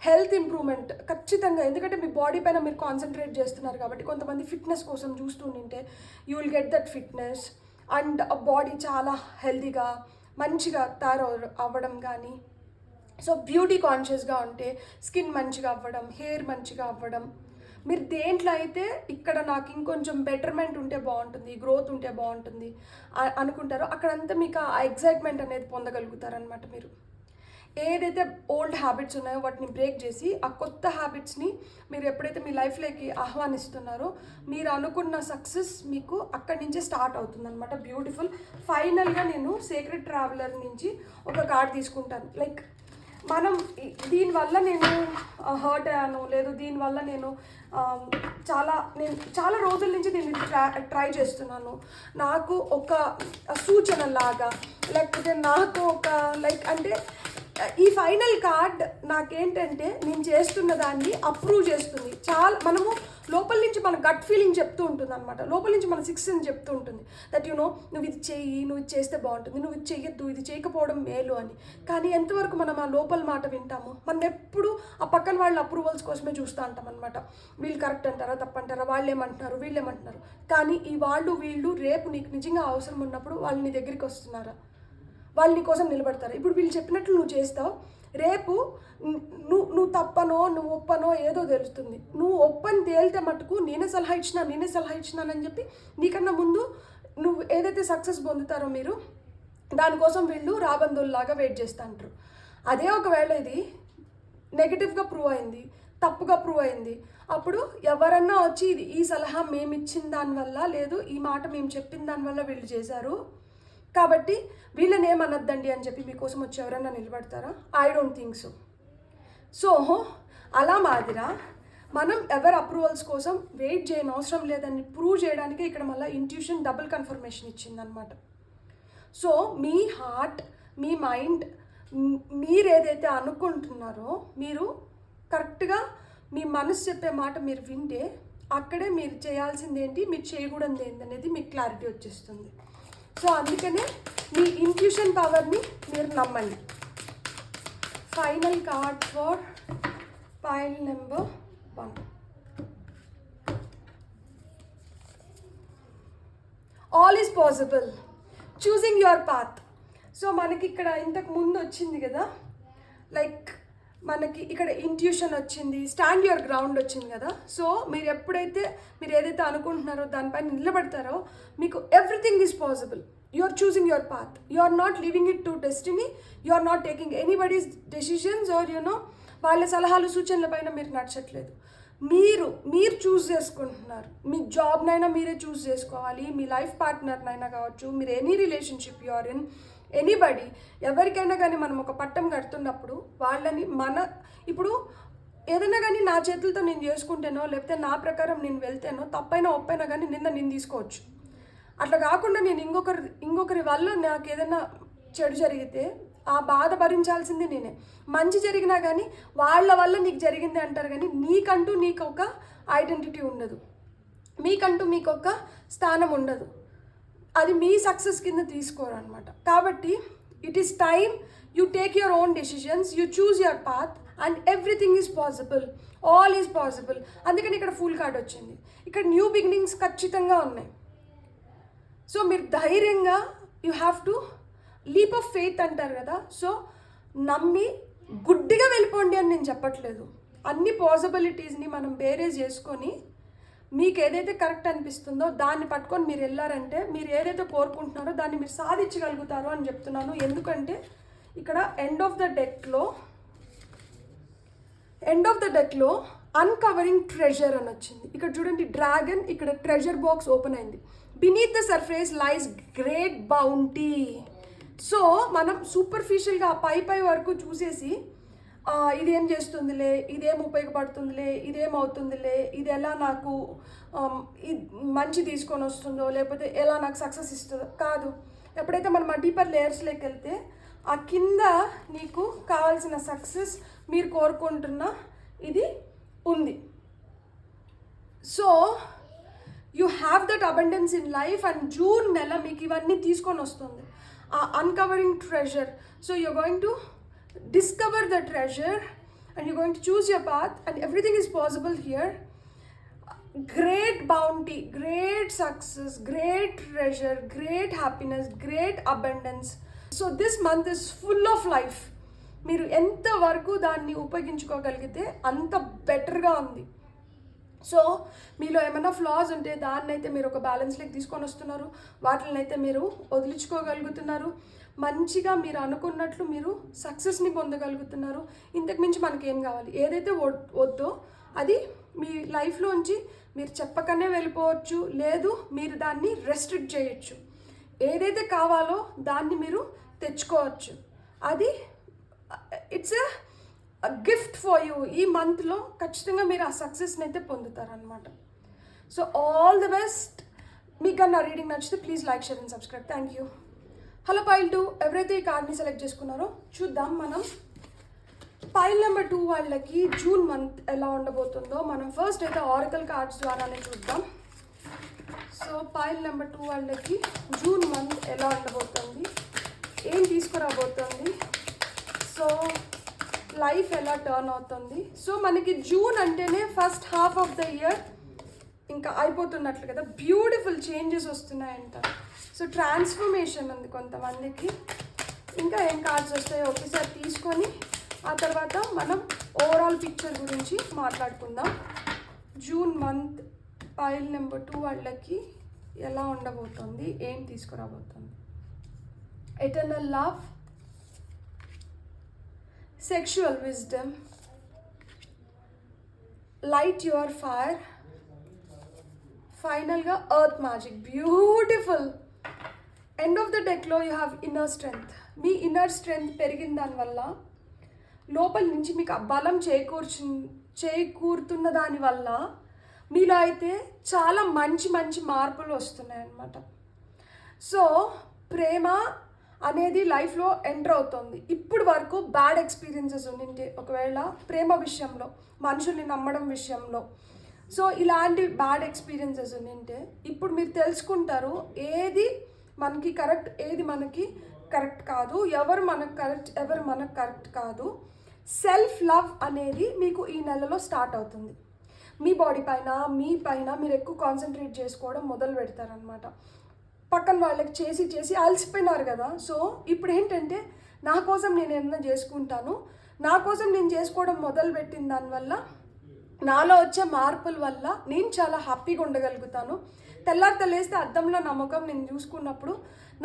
A: హెల్త్ ఇంప్రూవ్మెంట్ ఖచ్చితంగా. ఎందుకంటే మీ బాడీ పైన మీరు కాన్సన్ట్రేట్ చేస్తున్నారు కాబట్టి. కొంతమంది ఫిట్నెస్ కోసం చూస్తూ ఉంటే you will get that fitness and ఆ బాడీ చాలా హెల్తీగా మంచిగా తయారు అవ్వడం కానీ. సో బ్యూటీ కాన్షియస్గా ఉంటే స్కిన్ మంచిగా అవ్వడం, హెయిర్ మంచిగా అవ్వడం. మీరు దేంట్లో అయితే ఇక్కడ నాకు ఇంకొంచెం బెటర్మెంట్ ఉంటే బాగుంటుంది, గ్రోత్ ఉంటే బాగుంటుంది అనుకుంటారో అక్కడంతా మీకు ఆ ఎగ్జైట్మెంట్ అనేది పొందగలుగుతారనమాట. మీరు ఏదైతే ఓల్డ్ హ్యాబిట్స్ ఉన్నాయో వాటిని బ్రేక్ చేసి ఆ కొత్త హ్యాబిట్స్ని మీరు ఎప్పుడైతే మీ లైఫ్లోకి ఆహ్వానిస్తున్నారో మీరు అనుకున్న సక్సెస్ మీకు అక్కడి నుంచే స్టార్ట్ అవుతుంది అనమాట. బ్యూటిఫుల్. ఫైనల్గా నేను సేక్రెడ్ ట్రావెలర్ నుంచి ఒక కార్డ్ తీసుకుంటాను. లైక్ మనం దీనివల్ల నేను హర్ట్ అయ్యాను, లేదు దీనివల్ల నేను చాలా రోజుల నుంచి నేను ట్రై చేస్తున్నాను, నాకు ఒక సూచన లాగా, లేకపోతే నాకు ఒక లైక్ అంటే ఈ ఫైనల్ కార్డ్ నాకేంటంటే నేను చేస్తున్న దాన్ని అప్రూవ్ చేస్తుంది. చాలా మనము లోపల నుంచి మన గట్ ఫీలింగ్ చెప్తూ ఉంటుంది అనమాట. లోపల నుంచి మన సిక్స్ అని చెప్తూ ఉంటుంది దట్ నువ్వు ఇది చెయ్యి, నువ్వు ఇది చేస్తే బాగుంటుంది, నువ్వు ఇది చెయ్యొద్దు, ఇది చేయకపోవడం మేలు అని. కానీ ఎంతవరకు మనం ఆ లోపల మాట వింటాము? మనం ఎప్పుడు ఆ పక్కన వాళ్ళ అప్రూవల్స్ కోసమే చూస్తూ ఉంటాం అనమాట. వీళ్ళు కరెక్ట్ అంటారా, తప్పంటారా, వాళ్ళు ఏమంటున్నారు, వీళ్ళు ఏమంటున్నారు. కానీ ఈ వీళ్ళు రేపు నీకు నిజంగా అవసరం ఉన్నప్పుడు వాళ్ళు నీ దగ్గరికి వస్తున్నారా, వాళ్ళు నీ కోసం నిలబడతారు. ఇప్పుడు వీళ్ళు చెప్పినట్లు నువ్వు చేస్తావు, రేపు నువ్వు తప్పనో నువ్వు ఒప్పనో ఏదో తెలుస్తుంది. నువ్వు ఒప్పని తేలితే మటుకు నేనే సలహా ఇచ్చినానని చెప్పి నీకన్నా ముందు నువ్వు ఏదైతే సక్సెస్ పొందుతారో మీరు దానికోసం వీళ్ళు రాబందుల్లాగా వెయిట్ చేస్తూ అంటారు. అదే ఒకవేళ ఇది నెగిటివ్గా ప్రూవ్ అయింది, తప్పుగా ప్రూవ్ అయింది, అప్పుడు ఎవరన్నా వచ్చి ఈ సలహా మేము ఇచ్చిన దానివల్ల, లేదు ఈ మాట మేము చెప్పిన దానివల్ల వీళ్ళు చేశారు కాబట్టి వీళ్ళని ఏమనద్దండి అని చెప్పి మీకోసం వచ్చి ఎవరైనా నిలబడతారా? I don't think so. So అలా మాదిరా మనం ఎవరి అప్రూవల్స్ కోసం వెయిట్ చేయని అవసరం లేదని ప్రూవ్ చేయడానికి ఇక్కడ మళ్ళీ ఇంట్యూషన్ డబుల్ కన్ఫర్మేషన్ ఇచ్చిందనమాట. సో మీ హార్ట్, మీ మైండ్, మీరు ఏదైతే అనుకుంటున్నారో మీరు కరెక్ట్గా మీ మనసు చెప్పే మాట మీరు వింటే అక్కడే మీరు చేయాల్సింది ఏంటి, మీరు చేయకూడదు ఏంటి అనేది మీకు క్లారిటీ వచ్చేస్తుంది. సో అందుకనే మీ ఇంట్యూషన్ పవర్ని మీరు నమ్మండి. Final card for pile number 1. All is possible, choosing your path. So మనకి ఇక్కడ ఇంతకు ముందు వచ్చింది కదా, లైక్ మనకి ఇక్కడ ఇంట్యూషన్ వచ్చింది, స్టాండ్ యువర్ గ్రౌండ్ వచ్చింది కదా. సో మీరు ఏదైతే అనుకుంటున్నారో దానిపైన నిలబడతారో మీకు everything is possible. You are choosing your path, you are not living it to destiny, you are not taking anybody's decisions or వాళ్ళ సలహాలు సూచనల పైన మీరు నడచట్లేదు. మీరు చూస్ చేసుకుంటున్నారు. మీ జాబ్నైనా మీరే చూస్ చేసుకోవాలి, మీ లైఫ్ పార్ట్నర్నైనా కావచ్చు, మీరు any relationship you are in, anybody, ఎవరికైనా కానీ మనం ఒక పట్టం కడుతున్నప్పుడు వాళ్ళని ఇప్పుడు ఏదైనా కానీ నా చేతులతో నేను చేసుకుంటేనో లేకపోతే నా ప్రకారం నేను వెళ్తేనో తప్పైనా ఒప్పైనా కానీ నేను తీసుకోవచ్చు. అట్లా కాకుండా నేను ఇంకొకరి వల్ల నాకు ఏదైనా చెడు జరిగితే ఆ బాధ భరించాల్సింది నేనే. మంచి జరిగినా కానీ వాళ్ళ వల్ల నీకు జరిగింది అంటారు, కానీ నీకు ఒక ఐడెంటిటీ ఉండదు, మీకు ఒక స్థానం ఉండదు. అది మీ సక్సెస్ కింద తీసుకోరు అనమాట. కాబట్టి it is time you take your own decisions, you choose your path and everything is possible, all is possible. అందుకని ఇక్కడ ఫుల్ కార్డ్ వచ్చింది. ఇక్కడ న్యూ బిగినింగ్స్ ఖచ్చితంగా ఉన్నాయి. సో మీరు ధైర్యంగా you have to leap of faith అంటారు కదా, సో నమ్మి గుడ్డిగా వెళ్ళిపోండి అని నేను చెప్పట్లేదు. అన్ని పాసిబిలిటీస్ని మనం బేరేజ్ చేసుకొని మీకు ఏదైతే కరెక్ట్ అనిపిస్తుందో దాన్ని పట్టుకొని మీరు వెళ్ళారంటే మీరు ఏదైతే కోరుకుంటున్నారో దాన్ని మీరు సాధించగలుగుతారు అని చెప్తున్నాను. ఎందుకంటే ఇక్కడ ఎండ్ ఆఫ్ ద డెక్లో అన్కవరింగ్ ట్రెజర్ అని వచ్చింది. ఇక్కడ చూడండి డ్రాగన్, ఇక్కడ ట్రెజర్ బాక్స్ ఓపెన్ అయింది. Beneath the surface lies great bounty. So మనం సూపర్ఫిషియల్గా పై వరకు చూసేసి ఇదేం చేస్తుందిలే, ఇదేం ఉపయోగపడుతుందిలే, ఇదేమవుతుందిలే, ఇది ఎలా నాకు మంచి తీసుకొని వస్తుందో, లేకపోతే ఎలా నాకు సక్సెస్ ఇస్తుందో కాదు. ఎప్పుడైతే మనం ఆ డీపర్ లేయర్స్లోకి వెళ్తే ఆ కింద నీకు కావాల్సిన సక్సెస్ మీరు కోరుకుంటున్న ఇది ఉంది. So you have that abundance in life. And June నెల మీకు ఇవన్నీ తీసుకొని వస్తుంది, uncovering treasure. So you're going to discover the treasure and you're going to choose your path and everything is possible here. Great bounty, great success, great treasure, great happiness, great abundance. So this month is full of life. మీరు ఎంత వరకు దాన్ని ఉపయోగించుకోగలిగితే అంత బెటర్గా ఉంది. So మీలో ఏమైనా floss ఉంటే దాన్ని అయితే మీరు ఒక బ్యాలెన్స్లోకి తీసుకొని వస్తున్నారు, వాటిని అయితే మీరు వదిలించుకోగలుగుతున్నారు. మంచిగా మీరు అనుకున్నట్లు మీరు సక్సెస్ని పొందగలుగుతున్నారు. ఇంతకుమించి మనకి ఏం కావాలి? ఏదైతే వద్దో అది మీ లైఫ్లోంచి మీరు చెప్పకనే వెళ్ళిపోవచ్చు, లేదు మీరు దాన్ని రెస్ట్రిక్ట్ చేయొచ్చు. ఏదైతే కావాలో దాన్ని మీరు తెచ్చుకోవచ్చు. అది it's a gift for you. ఈ మంత్లో ఖచ్చితంగా మీరు ఆ సక్సెస్ని అయితే పొందుతారనమాట. So all the best. మీకు నా రీడింగ్ నచ్చితే please like, share and subscribe. Thank you. Hello pile 2, ఎవరైతే ఈ కార్డ్ని సెలెక్ట్ చేసుకున్నారో చూద్దాం. మనం పైల్ నెంబర్ 2 వాళ్ళకి జూన్ మంత్ ఎలా ఉండబోతుందో మనం ఫస్ట్ అయితే ఆరకల్ కార్డ్స్ ద్వారానే చూద్దాం. సో పైల్ నెంబర్ 2 వాళ్ళకి జూన్ మంత్ ఎలా ఉండబోతుంది, ఏం తీసుకురాబోతుంది, సో లైఫ్ ఎలా టర్న్ అవుతుంది. సో మనకి జూన్ అంటేనే first half of the year ఇంకా అయిపోతున్నట్లు కదా, బ్యూటిఫుల్ చేంజెస్ వస్తున్నాయంట. సో ట్రాన్స్ఫర్మేషన్ ఉంది కొంతమందికి. ఇంకా ఏం కార్డ్స్ వస్తాయో ఒకసారి తీసుకొని ఆ తర్వాత మనం ఓవరాల్ పిక్చర్ గురించి మాట్లాడుకుందాం. జూన్ మంత్ పైల్ నెంబర్ 2 వాళ్ళకి ఎలా ఉండబోతుంది, ఏం తీసుకురాబోతుంది. Eternal love, sexual wisdom, light your fire, ఫైనల్గా earth magic. Beautiful. End of the డెక్లో యూ హ్యావ్ ఇన్నర్ స్ట్రెంగ్త్. మీ ఇన్నర్ స్ట్రెంగ్త్ పెరిగిన దానివల్ల లోపల నుంచి మీకు బలం చేకూరుతున్న దానివల్ల మీలో అయితే చాలా మంచి మంచి మార్పులు వస్తున్నాయి అన్నమాట. సో ప్రేమ అనేది లైఫ్లో ఎంటర్ అవుతుంది. ఇప్పుడు వరకు బ్యాడ్ ఎక్స్పీరియన్సెస్ ఉండింటే ఒకవేళ ప్రేమ విషయంలో, మనుషుల్ని నమ్మడం విషయంలో, సో ఇలాంటి బ్యాడ్ ఎక్స్పీరియన్సెస్ ఉండింటే ఇప్పుడు మీరు తెలుసుకుంటారు ఏది మనకి కరెక్ట్, ఏది మనకి కరెక్ట్ కాదు, ఎవరు మనకు కరెక్ట్, ఎవరు మనకు కరెక్ట్ కాదు. సెల్ఫ్ లవ్ అనేది మీకు ఈ నెలలో స్టార్ట్ అవుతుంది. మీ బాడీ పైన, మీ పైన మీరు ఎక్కువ కాన్సన్ట్రేట్ చేసుకోవడం మొదలు పెడతారనమాట. పక్కన వాళ్ళకి చేసి చేసి అలసిపోయినారు కదా. సో ఇప్పుడు ఏంటంటే నా కోసం నేను ఏమన్నా చేసుకుంటాను, నా కోసం నేను చేసుకోవడం మొదలుపెట్టిన దానివల్ల నాలో వచ్చే మార్పుల వల్ల నేను చాలా హ్యాపీగా ఉండగలుగుతాను. తెల్లేస్తే అద్దంలో నా ముఖం నేను చూసుకున్నప్పుడు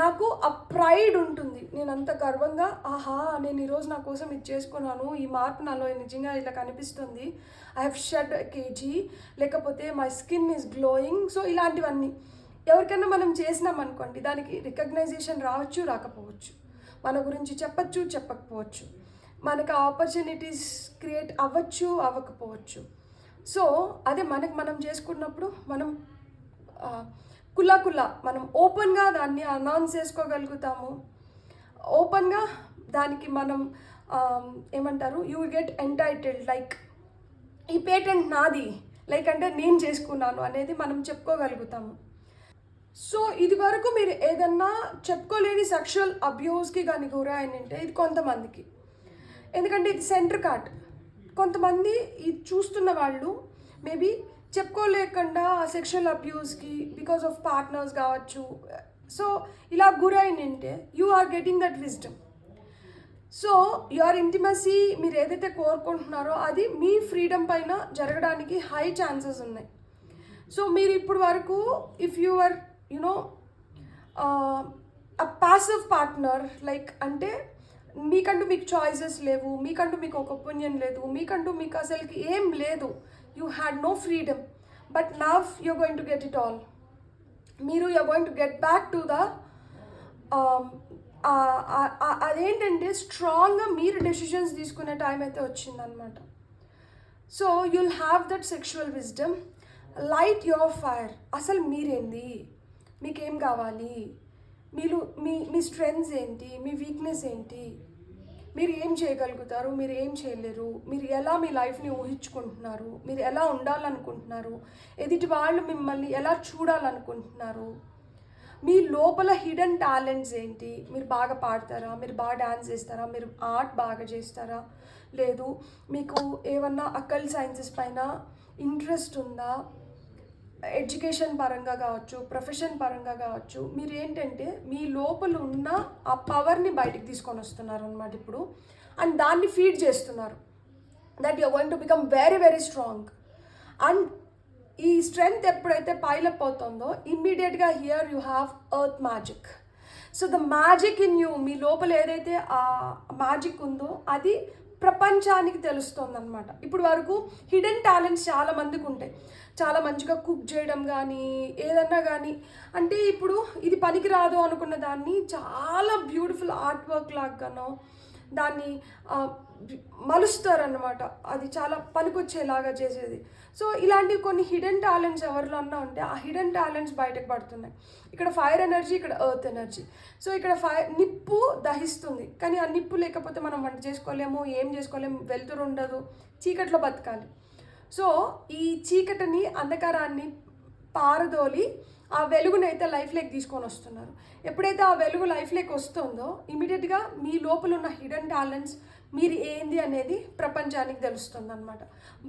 A: నాకు ఆ ప్రైడ్ ఉంటుంది. నేను అంత గర్వంగా, ఆహా నేను ఈరోజు నా కోసం ఇది చేసుకున్నాను, ఈ మార్పు నాలో నిజంగా ఇలా కనిపిస్తుంది, ఐ హ్యావ్ షెడ్ కేజీ, లేకపోతే my skin is glowing. So ఇలాంటివన్నీ ఎవరికైనా మనం చేసినాం అనుకోండి, దానికి రికగ్నైజేషన్ రావచ్చు, రాకపోవచ్చు, మన గురించి చెప్పచ్చు, చెప్పకపోవచ్చు, మనకు ఆపర్చునిటీస్ క్రియేట్ అవ్వచ్చు, అవ్వకపోవచ్చు. సో అదే మనకు మనం చేసుకున్నప్పుడు మనం మనం ఓపెన్గా దాన్ని అనౌన్స్ చేసుకోగలుగుతాము. ఓపెన్గా దానికి మనం ఏమంటారు, యూ గెట్ ఎంటైటిల్డ్, లైక్ ఈ పేటెంట్ నాది, లైక్ అంటే నేను చేసుకున్నాను అనేది మనం చెప్పుకోగలుగుతాము. సో ఇది వరకు మీరు ఏదన్నా చెప్పుకోలేని సెక్షువల్ అబ్యూస్కి కానీ గురైనంటే ఇది కొంతమందికి, ఎందుకంటే ఇది సెంటర్ కార్డ్. కొంతమంది ఇది చూస్తున్న వాళ్ళు మేబీ చెప్పుకోలేకుండా సెక్షువల్ అబ్యూస్కి బికాస్ ఆఫ్ పార్ట్నర్స్ కావచ్చు. సో ఇలా గురైనంటే you are getting that wisdom. So your intimacy మీరు ఏదైతే కోరుకుంటున్నారో అది మీ ఫ్రీడమ్ పైన జరగడానికి హై ఛాన్సెస్ ఉన్నాయి. సో మీరు ఇప్పుడు వరకు if you are you know a passive partner, like అంటే మీకంటూ మీకు చాయిసెస్ లేవు, మీకంటూ మీకు ఒక ఒపీనియన్ లేదు, మీకంటూ మీకు అసలుకి ఏం లేదు, you had no freedom, but now you're going to get it all. You're going to get back to the అదేంటంటే స్ట్రాంగ్గా మీరు డెసిషన్స్ తీసుకునే టైం అయితే వచ్చిందనమాట. So you'll have that sexual wisdom, light your fire. అసలు మీరేంది, మీకేం కావాలి, మీ స్ట్రెంగ్స్ ఏంటి, మీ వీక్నెస్ ఏంటి, మీరు ఏం చేయగలుగుతారు, మీరు ఏం చేయలేరు, మీరు ఎలా మీ లైఫ్ని ఊహించుకుంటున్నారు, మీరు ఎలా ఉండాలనుకుంటున్నారు, ఎదుటి వాళ్ళు మిమ్మల్ని ఎలా చూడాలనుకుంటున్నారు, మీ లోపల హిడెన్ టాలెంట్స్ ఏంటి, మీరు బాగా పాడతారా, మీరు బాగా డాన్స్ చేస్తారా, మీరు ఆర్ట్ బాగా చేస్తారా, లేదు మీకు ఏమన్నా అకల్ట్ సైన్సెస్ పైన ఇంట్రెస్ట్ ఉందా, ఎడ్యుకేషన్ పరంగా కావచ్చు, ప్రొఫెషన్ పరంగా కావచ్చు, మీరు ఏంటంటే మీ లోపల ఉన్న ఆ పవర్ని బయటికి తీసుకొని వస్తున్నారు అనమాట ఇప్పుడు. అండ్ దాన్ని ఫీడ్ చేస్తున్నారు, that you're going to become very very strong. And ఈ స్ట్రెంగ్త్ ఎప్పుడైతే పైలప్ అవుతుందో ఇమ్మీడియట్గా here you have earth magic. So the magic in you, మీ లోపల ఏదైతే ఆ మ్యాజిక్ ఉందో అది ప్రపంచానికి తెలుస్తుంది అనమాట. ఇప్పుడు వరకు హిడెన్ టాలెంట్స్ చాలా మందికి ఉంటాయి, చాలా మంచిగా కుక్ చేయడం కానీ ఏదన్నా కానీ, అంటే ఇప్పుడు ఇది పనికిరాదు అనుకున్న దాన్ని చాలా బ్యూటిఫుల్ ఆర్ట్ వర్క్ లాగానో దాన్ని మలుస్తారన్నమాట, అది చాలా పనికొచ్చేలాగా చేసేది. సో ఇలాంటివి కొన్ని హిడెన్ టాలెంట్స్ ఎవరిలో అన్నా ఉంటే ఆ హిడెన్ టాలెంట్స్ బయటకు పడుతున్నాయి. ఇక్కడ ఫైర్ ఎనర్జీ, ఇక్కడ ఎర్త్ ఎనర్జీ. సో ఇక్కడ నిప్పు దహిస్తుంది, కానీ ఆ నిప్పు లేకపోతే మనం వంట చేసుకోలేము, ఏం చేసుకోలేము, వెలుతురు ఉండదు, చీకట్లో బతకాలి. సో ఈ చీకటిని, అంధకారాన్ని పారదోలి ఆ వెలుగునైతే లైఫ్లోకి తీసుకొని వస్తున్నారు. ఎప్పుడైతే ఆ వెలుగు లైఫ్లోకి వస్తుందో ఇమీడియట్గా మీ లోపల ఉన్న హిడెన్ టాలెంట్స్ మీరు ఏంది అనేది ప్రపంచానికి తెలుస్తుంది అనమాట,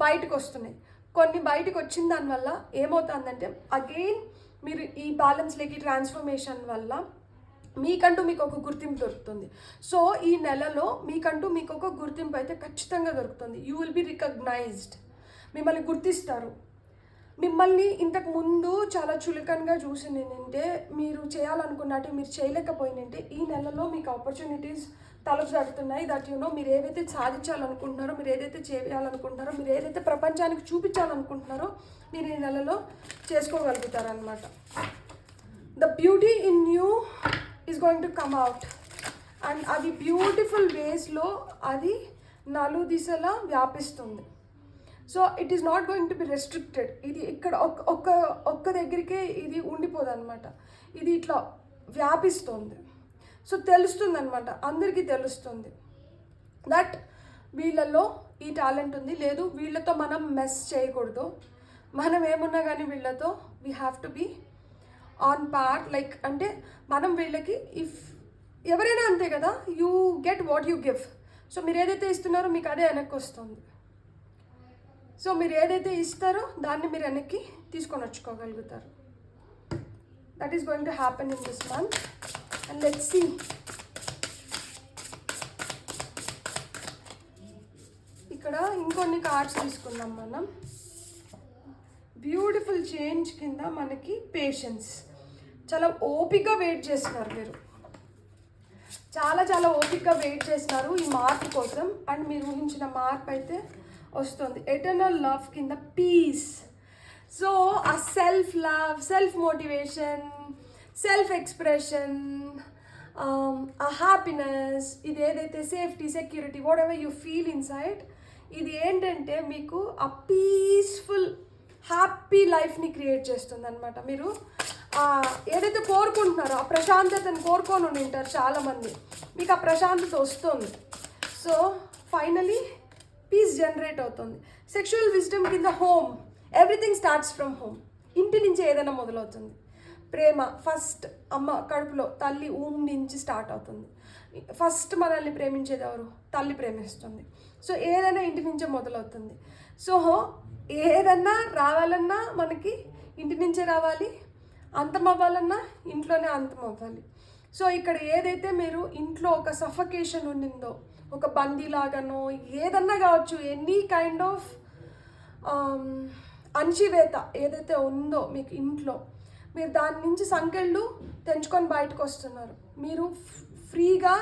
A: బయటకు వస్తున్నాయి. కొన్ని బయటకు వచ్చిన దానివల్ల ఏమవుతుందంటే అగైన్ మీరు ఈ బ్యాలెన్స్లోకి ట్రాన్స్ఫర్మేషన్ వల్ల మీకంటూ మీకు ఒక గుర్తింపు దొరుకుతుంది. సో ఈ నెలలో మీకంటూ మీకు ఒక గుర్తింపు అయితే ఖచ్చితంగా దొరుకుతుంది. యూ విల్ బి రికగ్నైజ్డ్, మిమ్మల్ని గుర్తిస్తారు. మిమ్మల్ని ఇంతకు ముందు చాలా చులకనగా చూసి నేనంటే మీరు చేయాలనుకున్నట్టు మీరు చేయలేకపోయినంటే ఈ నెలలో మీకు ఆపర్చునిటీస్ తలుపు తడుతున్నాయి. దట్ మీరు ఏదైతే సాధించాలనుకుంటున్నారో, మీరు ఏదైతే చేయాలనుకుంటున్నారో, మీరు ఏదైతే ప్రపంచానికి చూపించాలనుకుంటున్నారో మీరు ఈ నెలలో చేసుకోగలుగుతారనమాట. The beauty in you is going to come out. And అది బ్యూటిఫుల్ వేస్లో అది నలుదిశలా వ్యాపిస్తుంది. So it is not going to be restricted. ఇది ఇక్కడ ఒక్క దగ్గరికే ఇది ఉండిపోదు అనమాట, ఇది ఇట్లా వ్యాపిస్తుంది. సో తెలుస్తుంది అనమాట, అందరికీ తెలుస్తుంది దట్ వీళ్ళల్లో ఈ టాలెంట్ ఉంది, లేదు వీళ్ళతో మనం మెస్ చేయకూడదు, మనం ఏమున్నా కానీ వీళ్ళతో we have to be on par. Like అంటే మనం వీళ్ళకి ఎవరైనా అంతే కదా, you get what you give. So మీరు ఏదైతే ఇస్తున్నారో మీకు అదే వెనక్కి వస్తుంది. సో మీరు ఏదైతే ఇస్తారో దాన్ని మీరు వెనక్కి తీసుకొని వచ్చుకోగలుగుతారు. That is going to happen in this month. And let's see. ఇక్కడ ఇంకొన్ని కార్డ్స్ తీసుకుందాం మనం. బ్యూటిఫుల్ చేంజ్ కింద మనకి పేషెన్స్. చాలా ఓపికగా వెయిట్ చేస్తున్నారు మీరు, చాలా చాలా ఓపికగా వెయిట్ చేస్తున్నారు ఈ మార్పు కోసం. అండ్ మీరు ఊహించిన మార్పు అయితే వస్తుంది. ఎటర్నల్ లవ్ కింద పీస్. సో ఆ self love, self motivation, self expression, ఆ హ్యాపీనెస్, ఇది ఏదైతే safety, security, what ever you feel inside, ఇది ఏంటంటే మీకు ఆ పీస్ఫుల్ హ్యాపీ లైఫ్ని క్రియేట్ చేస్తుంది అనమాట. మీరు ఏదైతే కోరుకుంటున్నారో ఆ ప్రశాంతతను కోరుకొని ఉంటారు చాలామంది, మీకు ఆ ప్రశాంతత వస్తుంది. సో ఫైనలీ పీస్ జనరేట్ అవుతుంది. సెక్షువల్ విజ్డమ్ కింద home, everything starts from home. ఇంటి నుంచి ఏదైనా మొదలవుతుంది. ప్రేమ ఫస్ట్ అమ్మ కడుపులో తల్లి ఊమ్ నుంచి స్టార్ట్ అవుతుంది. ఫస్ట్ మనల్ని ప్రేమించేది ఎవరు? తల్లి ప్రేమిస్తుంది. సో ఏదైనా ఇంటి నుంచే మొదలవుతుంది. సో ఏదన్నా రావాలన్నా మనకి ఇంటి నుంచే రావాలి, అంతం అవ్వాలన్నా ఇంట్లోనే అంతం అవ్వాలి. సో ఇక్కడ ఏదైతే మీరు ఇంట్లో ఒక సఫకేషన్ ఉండిందో, ఒక బందీలాగానో ఏదన్నా కావచ్చు, ఎనీ కైండ్ ఆఫ్ అణచివేత ఏదైతే ఉందో మీకు ఇంట్లో, మీరు దాని నుంచి సంకెళ్ళు తెంచుకొని బయటకు వస్తున్నారు. మీరు ఫ్రీగా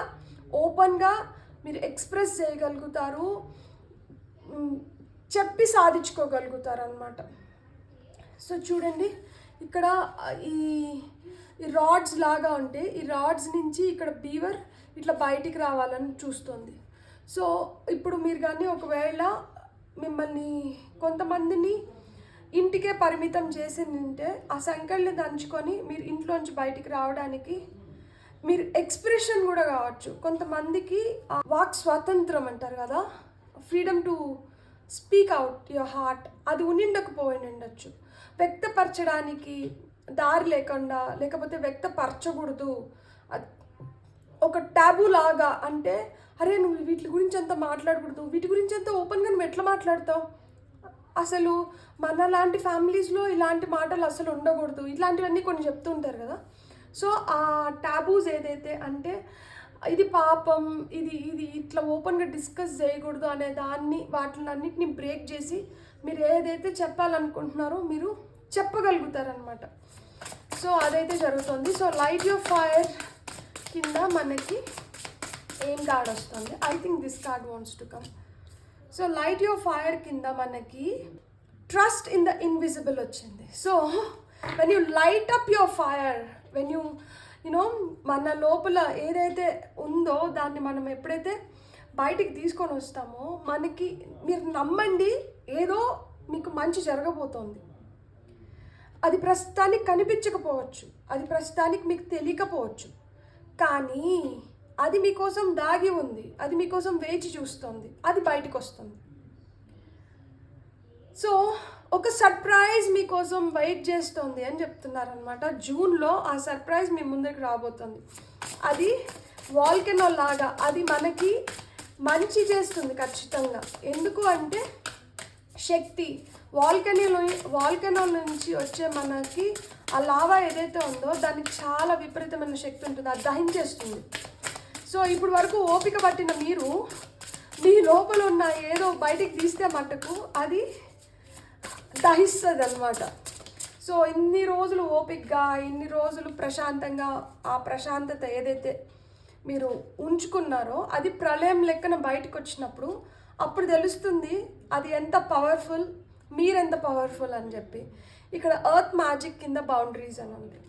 A: ఓపెన్గా మీరు ఎక్స్ప్రెస్ చేయగలుగుతారు, చెప్పి సాధించుకోగలుగుతారు అన్నమాట. సో చూడండి ఇక్కడ ఈ రాడ్స్ లాగా ఉంటే ఈ రాడ్స్ నుంచి ఇక్కడ బీవర్ ఇట్లా బయటికి రావాలని చూస్తుంది. సో ఇప్పుడు మీరు కానీ ఒకవేళ మిమ్మల్ని కొంతమందిని ఇంటికే పరిమితం చేసి నింటే ఆ సంఖ్యల్ని దంచుకొని మీరు ఇంట్లోంచి బయటికి రావడానికి మీరు ఎక్స్ప్రెషన్ కూడా కావచ్చు. కొంతమందికి వాక్ స్వాతంత్రం అంటారు కదా, freedom to speak out your heart, అది ఉండకపోయిండొచ్చు. వ్యక్తపరచడానికి దారి లేకుండా, లేకపోతే వ్యక్తపరచకూడదు, ఒక టాబూ లాగా. అంటే అరే నువ్వు వీటి గురించి అంతా మాట్లాడకూడదు, వీటి గురించి అంతా ఓపెన్గా నువ్వు ఎట్లా మాట్లాడతావు, అసలు మన లాంటి ఫ్యామిలీస్లో ఇలాంటి మాటలు అసలు ఉండకూడదు, ఇట్లాంటివన్నీ కొన్ని చెప్తూ ఉంటారు కదా. సో ఆ టాబూస్ ఏదైతే అంటే ఇది పాపం, ఇది ఇది ఇట్లా ఓపెన్గా డిస్కస్ చేయకూడదు అనే దాన్ని, వాటిలన్నిటిని బ్రేక్ చేసి మీరు ఏదైతే చెప్పాలనుకుంటున్నారో మీరు చెప్పగలుగుతారనమాట. సో అదైతే జరుగుతుంది. సో లైట్ యువర్ ఫైర్ కింద మనకి ఏం కార్డ్ వస్తుంది, I think this card wants to come. So light your fire కింద మనకి ట్రస్ట్ ఇన్ ద ఇన్విజిబుల్ వచ్చింది. So when you light up your fire, when you know మన లోపల ఏదైతే ఉందో దాన్ని మనం ఎప్పుడైతే బయటికి తీసుకొని వస్తామో, మనకి మీరు నమ్మండి ఏదో మీకు మంచి జరగబోతోంది. అది ప్రస్తుతానికి కనిపించకపోవచ్చు, అది ప్రస్తుతానికి మీకు తెలియకపోవచ్చు, కానీ అది మీకోసం దాగి ఉంది, అది మీకోసం వేచి చూస్తుంది, అది బయటకు వస్తుంది. సో ఒక సర్ప్రైజ్ మీకోసం వెయిట్ చేస్తుంది అని చెప్తున్నారనమాట. జూన్లో ఆ సర్ప్రైజ్ మీ ముందుకు రాబోతుంది. అది వాల్కెనో లాగా, అది మనకి మంచి చేస్తుంది ఖచ్చితంగా. ఎందుకు అంటే శక్తి, వాల్కెనో నుంచి వచ్చే మనకి ఆ లావా ఏదైతే ఉందో దానికి చాలా విపరీతమైన శక్తి ఉంటుంది, అది దహించేస్తుంది. సో ఇప్పుడు వరకు ఓపిక పట్టిన మీరు మీ లోపల ఉన్న ఏదో బయటికి తీస్తే మట్టుకు అది దహిస్తుంది అనమాట. సో ఇన్ని రోజులు ఓపికగా, ఇన్ని రోజులు ప్రశాంతంగా, ఆ ప్రశాంతత ఏదైతే మీరు ఉంచుకున్నారో అది ప్రళయం లెక్కన బయటకు వచ్చినప్పుడు అప్పుడు తెలుస్తుంది అది ఎంత పవర్ఫుల్, మీరెంత పవర్ఫుల్ అని చెప్పి. ఇక్కడ ఎర్త్ మ్యాజిక్ కింద బౌండరీస్ అని ఉంది.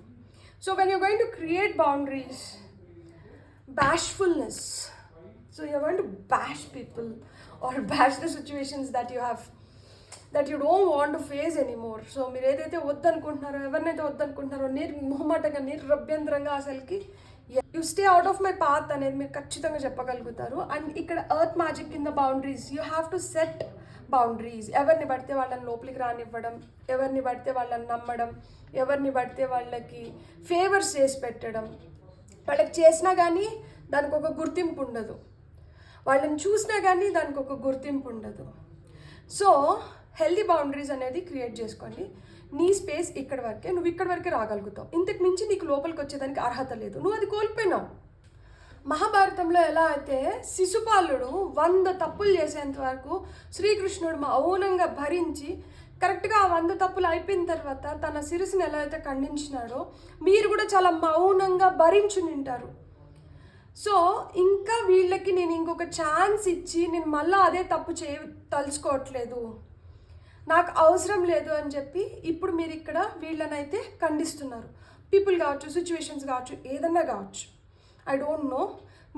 A: So when you're going to create boundaries, bashfulness, so you're going to bash people or bash the situations that you don't want to face anymore. So మీరు ఏదైతే వద్దనుకుంటున్నారో, ఎవరినైతే వద్దనుకుంటున్నారో, మొహమాటంగా నిర్భ్యంతరంగా అసలుకి you stay out of my path అనేది మీరు ఖచ్చితంగా చెప్పగలుగుతారు. And ఇక్కడ earth magic కింద boundaries, you have to set boundaries. ఎవరిని పడితే వాళ్ళని లోపలికి రానివ్వడం, ఎవరిని పడితే వాళ్ళని నమ్మడం, ఎవరిని పడితే వాళ్ళకి ఫేవర్స్ చేసి పెట్టడం, వాళ్ళకి చేసినా కానీ దానికి ఒక గుర్తింపు ఉండదు, వాళ్ళని చూసినా కానీ దానికి ఒక గుర్తింపు ఉండదు. సో హెల్దీ బౌండరీస్ అనేది క్రియేట్ చేసుకోండి. నీ స్పేస్ ఇక్కడ వరకే, నువ్వు ఇక్కడ వరకే రాగలుగుతావు, ఇంతకు మించి నీకు లోపలికి వచ్చేదానికి అర్హత లేదు, నువ్వు అది కోల్పోయినావు. మహాభారతంలో ఎలా అయితే శిశుపాలుడు 100 తప్పులు చేసేంత వరకు శ్రీకృష్ణుడు మౌనంగా భరించి కరెక్ట్గా ఆ 100 తప్పులు అయిపోయిన తర్వాత తన శిరస్సుని ఎలా అయితే ఖండించినాడో మీరు కూడా చాలా మౌనంగా భరించి నింటారు. సో ఇంకా వీళ్ళకి నేను ఇంకొక ఛాన్స్ ఇచ్చి నేను మళ్ళీ అదే తప్పు తలుచుకోవట్లేదు, నాకు అవసరం లేదు అని చెప్పి ఇప్పుడు మీరు ఇక్కడ వీళ్ళనైతే ఖండిస్తున్నారు. పీపుల్ కావచ్చు, సిచ్యువేషన్స్ కావచ్చు, ఏదన్నా కావచ్చు, ఐ డోంట్ నో,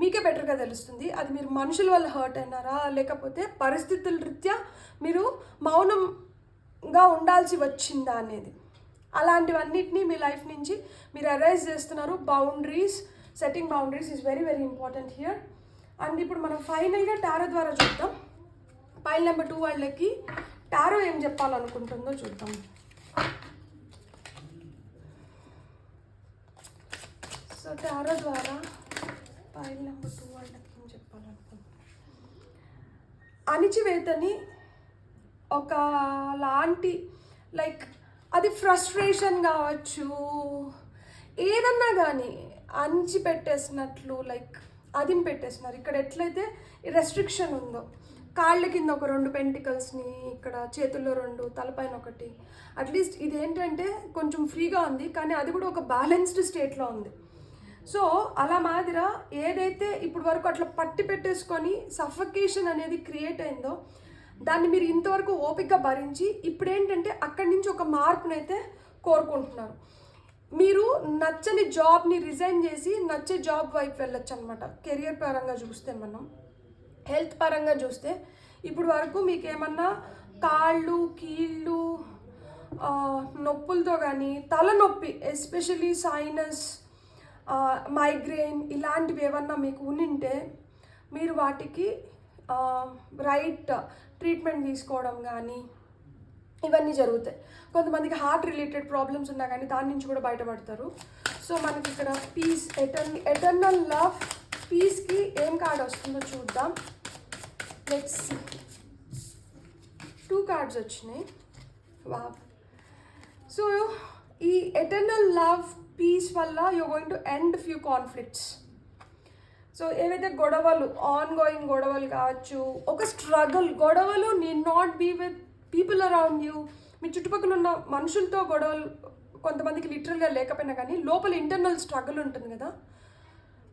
A: మీకే బెటర్గా తెలుస్తుంది. అది మీరు మనుషుల వల్ల హర్ట్ అయినారా, లేకపోతే పరిస్థితుల రీత్యా మీరు మౌనంగా ఉండాల్సి వచ్చిందా అనేది. అలాంటివన్నిటినీ మీ లైఫ్ నుంచి మీరు అరైజ్ చేస్తున్నారు. Boundaries, setting boundaries is very very important here. And ఇప్పుడు మనం ఫైనల్గా టారో ద్వారా చూద్దాం. పైల్ నెంబర్ 2 వాళ్ళకి టారో ఏం చెప్పాలనుకుంటుందో చూద్దాం. సో టారో ద్వారా పైల్ నెంబర్ 2 వాళ్ళకి ఏం చెప్పాలనుకుంటున్నాం. అణిచివేతని ఒక లాంటి లైక్ అది ఫ్రస్ట్రేషన్ కావచ్చు, ఏదన్నా కానీ అణిచి పెట్టేసినట్లు, లైక్ అదిని పెట్టేసినారు. ఇక్కడ ఎట్లయితే రెస్ట్రిక్షన్ ఉందో, కాళ్ళ కింద ఒక 2 పెంటికల్స్ని, ఇక్కడ చేతుల్లో 2, తలపైన 1, అట్లీస్ట్ ఇదేంటంటే కొంచెం ఫ్రీగా ఉంది, కానీ అది కూడా ఒక బ్యాలెన్స్డ్ స్టేట్లో ఉంది. సో అలా మాదిరా ఏదైతే ఇప్పుడు వరకు అట్లా పట్టి పెట్టేసుకొని సఫకేషన్ అనేది క్రియేట్ అయిందో దాన్ని మీరు ఇంతవరకు ఓపికగా భరించి ఇప్పుడు ఏంటంటే అక్కడి నుంచి ఒక మార్పునైతే కోరుకుంటున్నారు. మీరు నచ్చని జాబ్ని రిజైన్ చేసి నచ్చే జాబ్ వైపు వెళ్ళొచ్చు అనమాట. కెరియర్ పరంగా చూస్తే, మనం హెల్త్ పరంగా చూస్తే ఇప్పుడు వరకు మీకు ఏమన్నా కాళ్ళు కీళ్ళు నొప్పులతో కానీ, తలనొప్పి ఎస్పెషలీ సైనస్ మైగ్రేన్ ఇలాంటివి ఏమన్నా మీకు ఉంటే మీరు వాటికి రైట్ ట్రీట్మెంట్ తీసుకోవడం కానీ ఇవన్నీ జరుగుతాయి. కొంతమందికి హార్ట్ రిలేటెడ్ ప్రాబ్లమ్స్ ఉన్నా కానీ దాని నుంచి కూడా బయటపడతారు. సో మనకి ఇక్కడ పీస్ ఎటర్నల్ లవ్ పీస్కి ఏం కార్డ్ వస్తుందో చూద్దాం. లెట్స్ 2 కార్డ్స్ వచ్చినాయి. వావ్. సో ఈ ఎటర్నల్ లవ్ పీస్ వల్ల you're going to end few conflicts. So ఏవైతే గొడవలు ఆన్ గోయింగ్ గొడవలు కావచ్చు, ఒక స్ట్రగుల్, గొడవలు need not be with people around you. మీ చుట్టుపక్కల ఉన్న మనుషులతో గొడవలు కొంతమందికి లిటరల్గా లేకపోయినా కానీ లోపల ఇంటర్నల్ స్ట్రగుల్ ఉంటుంది కదా,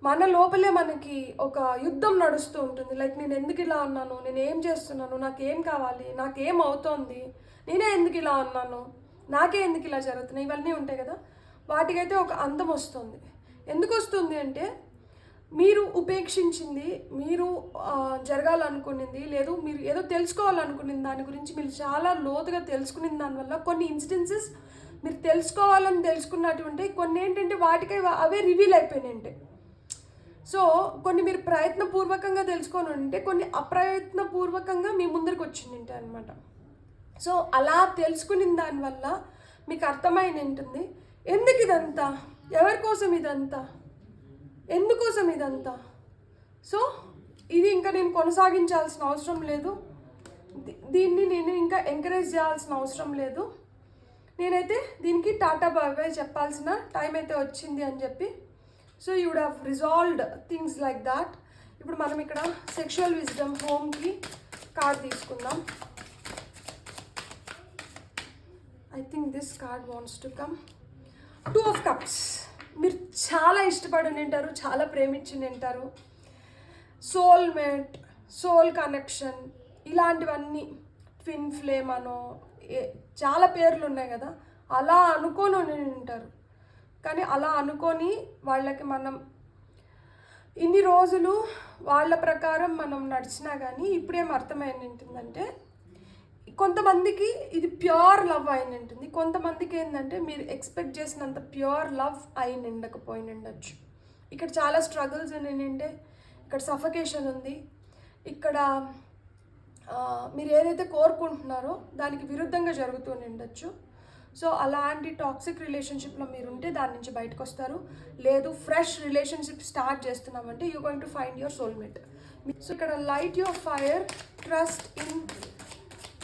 A: మన లోపలే మనకి ఒక యుద్ధం నడుస్తూ ఉంటుంది. లైక్ నేను ఎందుకు ఇలా ఉన్నాను, నేను ఏం చేస్తున్నాను, నాకేం కావాలి, నాకేం అవుతోంది, నేనే ఎందుకు ఇలా ఉన్నాను, నాకే ఎందుకు ఇలా జరుగుతున్నాయి, ఇవన్నీ ఉంటాయి కదా. వాటికైతే ఒక అందం వస్తుంది. ఎందుకు వస్తుంది అంటే మీరు ఉపేక్షించింది, మీరు జరగాలనుకునింది, లేదు మీరు ఏదో తెలుసుకోవాలనుకునింది దాని గురించి మీరు చాలా లోతుగా తెలుసుకునే దానివల్ల కొన్ని ఇన్సిడెన్సెస్ మీరు తెలుసుకున్నటువంటి కొన్ని ఏంటంటే వాటికై అవే రివీల్ అయిపోయినాయి. సో కొన్ని మీరు ప్రయత్నపూర్వకంగా తెలుసుకొని ఉంటే కొన్ని అప్రయత్నపూర్వకంగా మీ ముందరికి వచ్చింది అనమాట. సో అలా తెలుసుకున్న దానివల్ల మీకు అర్థమైన ఉంటుంది ఎందుకు ఇదంతా, ఎవరి కోసం ఇదంతా, ఎందుకోసం ఇదంతా. సో ఇది ఇంకా నేను కొనసాగించాల్సిన అవసరం లేదు, దీన్ని నేను ఇంకా ఎంకరేజ్ చేయాల్సిన అవసరం లేదు, నేనైతే దీనికి టాటా బాయ్ బాయ్ చెప్పాల్సిన టైం అయితే వచ్చింది అని చెప్పి. So you would have resolved things like that. ఇప్పుడు మనం ఇక్కడ సెక్షువల్ విజ్డమ్ హోమ్కి కార్డ్ తీసుకుందాం. I think this card wants to come. 2 of Cups. మీరు చాలా ఇష్టపడి ఉంటారు, చాలా ప్రేమించి ఉంటారు. సోల్మేట్, సోల్ కనెక్షన్ ఇలాంటివన్నీ, ట్విన్ ఫ్లేమ్ అనో చాలా పేర్లు ఉన్నాయి కదా, అలా అనుకొని ఉంటారు. కానీ అలా అనుకొని వాళ్ళకి మనం ఇన్ని రోజులు వాళ్ళ ప్రకారం మనం నడిచినా కానీ ఇప్పుడేం అర్థమైంది ఉంటుందంటే కొంతమందికి ఇది ప్యూర్ లవ్ అయిన ఉంటుంది, కొంతమందికి ఏంటంటే మీరు ఎక్స్పెక్ట్ చేసినంత ప్యూర్ లవ్ అయిన ఉండకపోయి ఉండొచ్చు. ఇక్కడ చాలా స్ట్రగుల్స్ ఏంటంటే ఇక్కడ సఫకేషన్ ఉంది, ఇక్కడ మీరు ఏదైతే కోరుకుంటున్నారో దానికి విరుద్ధంగా జరుగుతూ ఉండొచ్చు. సో అలాంటి టాక్సిక్ రిలేషన్షిప్లో మీరు ఉంటే దాని నుంచి బయటకు వస్తారు. లేదు ఫ్రెష్ రిలేషన్షిప్ స్టార్ట్ చేస్తున్నామంటే you going to find your soulmate. So ఇక్కడ light your fire, trust in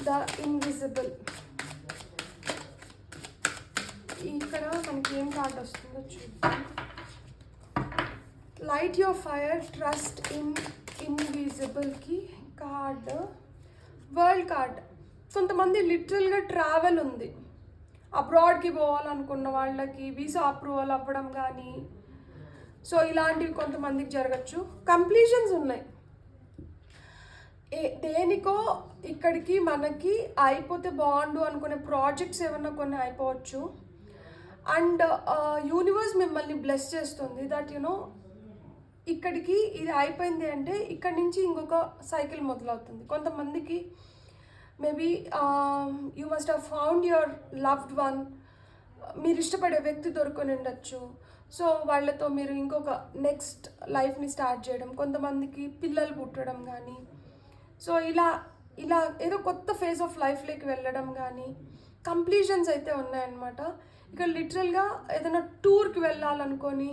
A: the invisible. ఇక్కడ మనకి ఏం కార్డ్ వస్తుందో చూద్దాం. Light your fire, trust in ఇన్విజిబుల్కి కార్డ్ వరల్డ్ కార్డ్. కొంతమంది లిటరల్గా ట్రావెల్ ఉంది, అబ్రాడ్కి పోవాలనుకున్న వాళ్ళకి వీసా అప్రూవల్ అవ్వడం కానీ, సో ఇలాంటివి కొంతమందికి జరగచ్చు. కంప్లీషన్స్ ఉన్నాయి, దేనికో ఇక్కడికి మనకి అయిపోతే బాగుండు అనుకునే ప్రాజెక్ట్స్ ఏమన్నా కొన్ని అయిపోవచ్చు. అండ్ యూనివర్స్ మిమ్మల్ని బ్లెస్ చేస్తుంది దట్ యునో ఇక్కడికి ఇది అయిపోయింది అంటే ఇక్కడి నుంచి ఇంకొక సైకిల్ మొదలవుతుంది. కొంతమందికి maybe you must have found your loved one, మీరు ఇష్టపడే వ్యక్తి దొరుకుని ఉండొచ్చు. సో వాళ్ళతో మీరు ఇంకొక నెక్స్ట్ లైఫ్ని స్టార్ట్ చేయడం, కొంతమందికి పిల్లలు పుట్టడం కానీ, సో ఇలా ఇలా ఏదో కొత్త ఫేజ్ ఆఫ్ లైఫ్లోకి వెళ్ళడం కానీ కంప్లీషన్స్ అయితే ఉన్నాయన్నమాట. ఇక లిటరల్గా ఏదైనా టూర్కి వెళ్ళాలనుకొని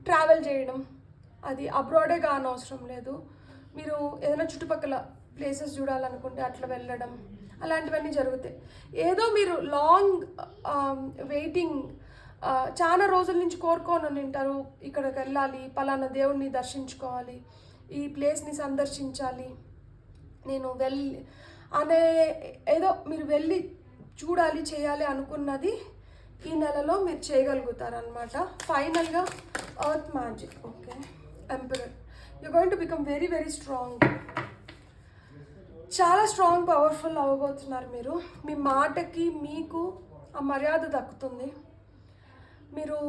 A: ట్రావెల్ చేయడం, అది అబ్రాడే కానవసరం లేదు, మీరు ఏదైనా చుట్టుపక్కల ప్లేసెస్ చూడాలనుకుంటే అట్లా వెళ్ళడం, అలాంటివన్నీ జరుగుతాయి. ఏదో మీరు లాంగ్ వెయిటింగ్ చాలా రోజుల నుంచి కోరుకొని ఉంటారు, ఇక్కడికి వెళ్ళాలి, పలానా దేవుడిని దర్శించుకోవాలి, ఈ ప్లేస్ని సందర్శించాలి నేను అనే ఏదో మీరు వెళ్ళి చూడాలి చేయాలి అనుకున్నది ఈ నెలలో మీరు చేయగలుగుతారనమాట. ఫైనల్గా earth magic. Okay, emperor. You going to become very very strong, చాలా స్ట్రాంగ్ పవర్ఫుల్ అవ్వబోతున్నారు మీరు. మీ మాటకి మీకు ఆ మర్యాద దక్కుతుంది. మీరు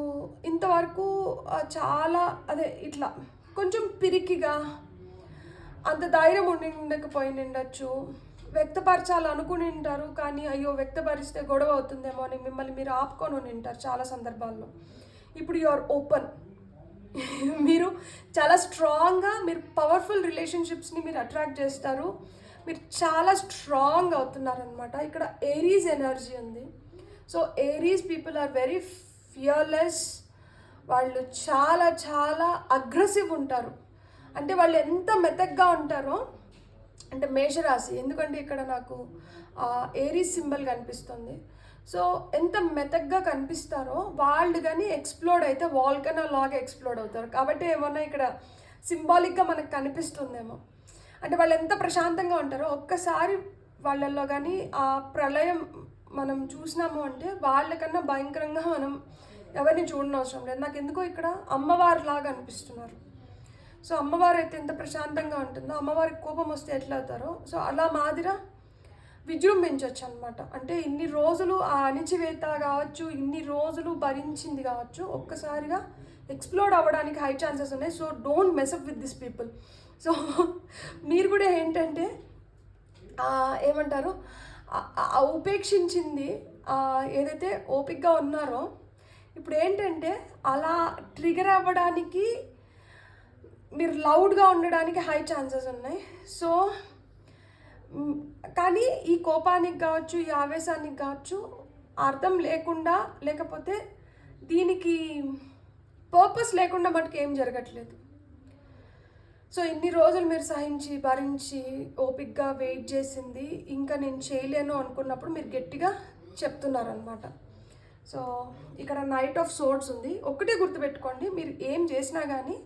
A: ఇంతవరకు చాలా అదే ఇట్లా కొంచెం పిరికిగా అంత ధైర్యం ఉండకపోయి ఉండొచ్చు, వ్యక్తపరచాలి అనుకుని ఉంటారు కానీ అయ్యో వ్యక్తపరిస్తే గొడవ అవుతుందేమో అని మిమ్మల్ని మీరు ఆపుకొని ఉంటారు చాలా సందర్భాల్లో. ఇప్పుడు యు ఆర్ ఓపెన్, మీరు చాలా స్ట్రాంగ్గా మీరు పవర్ఫుల్ రిలేషన్షిప్స్ని మీరు అట్రాక్ట్ చేస్తారు. మీరు చాలా స్ట్రాంగ్ అవుతున్నారనమాట. ఇక్కడ ఏరీస్ ఎనర్జీ ఉంది. So Aries people are very fearless. వాళ్ళు చాలా చాలా అగ్రెసివ్ ఉంటారు. అంటే వాళ్ళు ఎంత మెతగ్గా ఉంటారో, అంటే మేషరాశి, ఎందుకంటే ఇక్కడ నాకు ఏరీస్ సింబల్ కనిపిస్తుంది. సో ఎంత మెతగ్గా కనిపిస్తారో వాళ్ళు కానీ ఎక్స్ప్లోడ్ అయితే వాల్కనో లాగా ఎక్స్ప్లోడ్ అవుతారు. కాబట్టి ఏమన్నా ఇక్కడ సింబాలిక్గా మనకు కనిపిస్తుందేమో. అంటే వాళ్ళు ఎంత ప్రశాంతంగా ఉంటారో ఒక్కసారి వాళ్ళల్లో కానీ ఆ ప్రళయం మనం చూసినాము అంటే వాళ్ళకన్నా భయంకరంగా మనం ఎవరిని చూడనవసరం లేదు. నాకు ఎందుకో ఇక్కడ అమ్మవారి లాగా అనిపిస్తున్నారు. సో అమ్మవారు అయితే ఎంత ప్రశాంతంగా ఉంటుందో, అమ్మవారికి కోపం వస్తే ఎట్లా అవుతారో, సో అలా మాదిర విజృంభించవచ్చు అనమాట. అంటే ఇన్ని రోజులు ఆ అణిచివేత కావచ్చు, ఇన్ని రోజులు భరించింది కావచ్చు, ఒక్కసారిగా ఎక్స్ప్లోడ్ అవ్వడానికి హై ఛాన్సెస్ ఉన్నాయి. So don't mess up with this people. So మీరు కూడా ఏంటంటే ఏమంటారు, ఉపేక్షించింది ఏదైతే ఓపికగా ఉన్నారో, ఇప్పుడు ఏంటంటే అలా ట్రిగర్ అవ్వడానికి, మీరు లౌడ్గా ఉండడానికి హై ఛాన్సెస్ ఉన్నాయి. సో కానీ ఈ కోపానికి కావచ్చు, ఈ ఆవేశానికి కావచ్చు అర్థం లేకుండా, లేకపోతే దీనికి పర్పస్ లేకుండా మటుకు ఏం జరగట్లేదు. సో ఇన్ని రోజులు మీరు సహించి భరించి ఓపిక్గా వెయిట్ చేసింది ఇంకా నేను చేయలేను అనుకున్నప్పుడు మీరు గట్టిగా చెప్తున్నారనమాట. సో ఇక్కడ నైట్ ఆఫ్ సోర్డ్స్ ఉంది. ఒకటే గుర్తుపెట్టుకోండి, మీరు ఏం చేసినా కానీ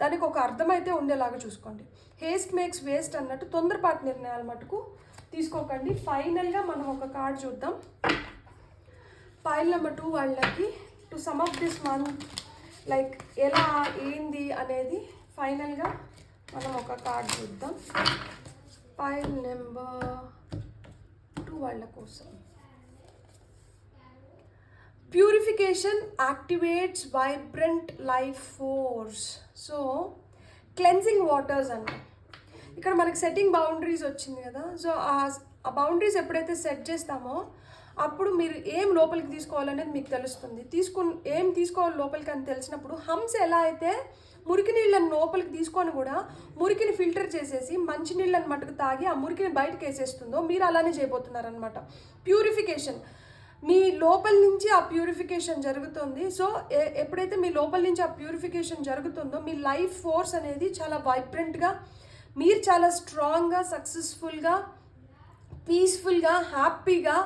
A: దానికి ఒక అర్థమైతే ఉండేలాగా చూసుకోండి. హేస్ట్ మేక్స్ వేస్ట్ అన్నట్టు తొందరపాటు నిర్ణయాలు మటుకు తీసుకోకండి. ఫైనల్గా మనం ఒక కార్డ్ చూద్దాం. పైల్ నెంబర్ 2 వాళ్ళకి to some of this month like ఎలా ఏంది అనేది ఫైనల్గా మనం ఒక కార్డ్ చూద్దాం. పైల్ నెంబర్ 2 వాళ్ళ కోసం. Purification activates vibrant life force. So cleansing waters అంట. ఇక్కడ మనకి సెట్టింగ్ బౌండరీస్ వచ్చింది కదా. సో ఆ బౌండరీస్ ఎప్పుడైతే సెట్ చేస్తామో అప్పుడు మీరు ఏం లోపలికి తీసుకోవాలనేది మీకు తెలుస్తుంది. ఏం తీసుకోవాలి లోపలికి అని తెలిసినప్పుడు హంస ఎలా అయితే మురికి నీళ్ళని లోపలికి తీసుకొని కూడా మురికిని ఫిల్టర్ చేసేసి మంచి నీళ్ళని మటుకు తాగి ఆ మురికిని బయటకు వేసేస్తుందో, మీరు అలానే చేయబోతున్నారనమాట. ప్యూరిఫికేషన్ మీ లోపల నుంచి ఆ ప్యూరిఫికేషన్ జరుగుతుంది. సో ఎప్పుడైతే మీ లోపల నుంచి ఆ ప్యూరిఫికేషన్ జరుగుతుందో మీ లైఫ్ ఫోర్స్ అనేది చాలా వైబ్రెంట్గా, మీరు చాలా స్ట్రాంగ్గా, సక్సెస్ఫుల్గా, పీస్ఫుల్గా, హ్యాపీగా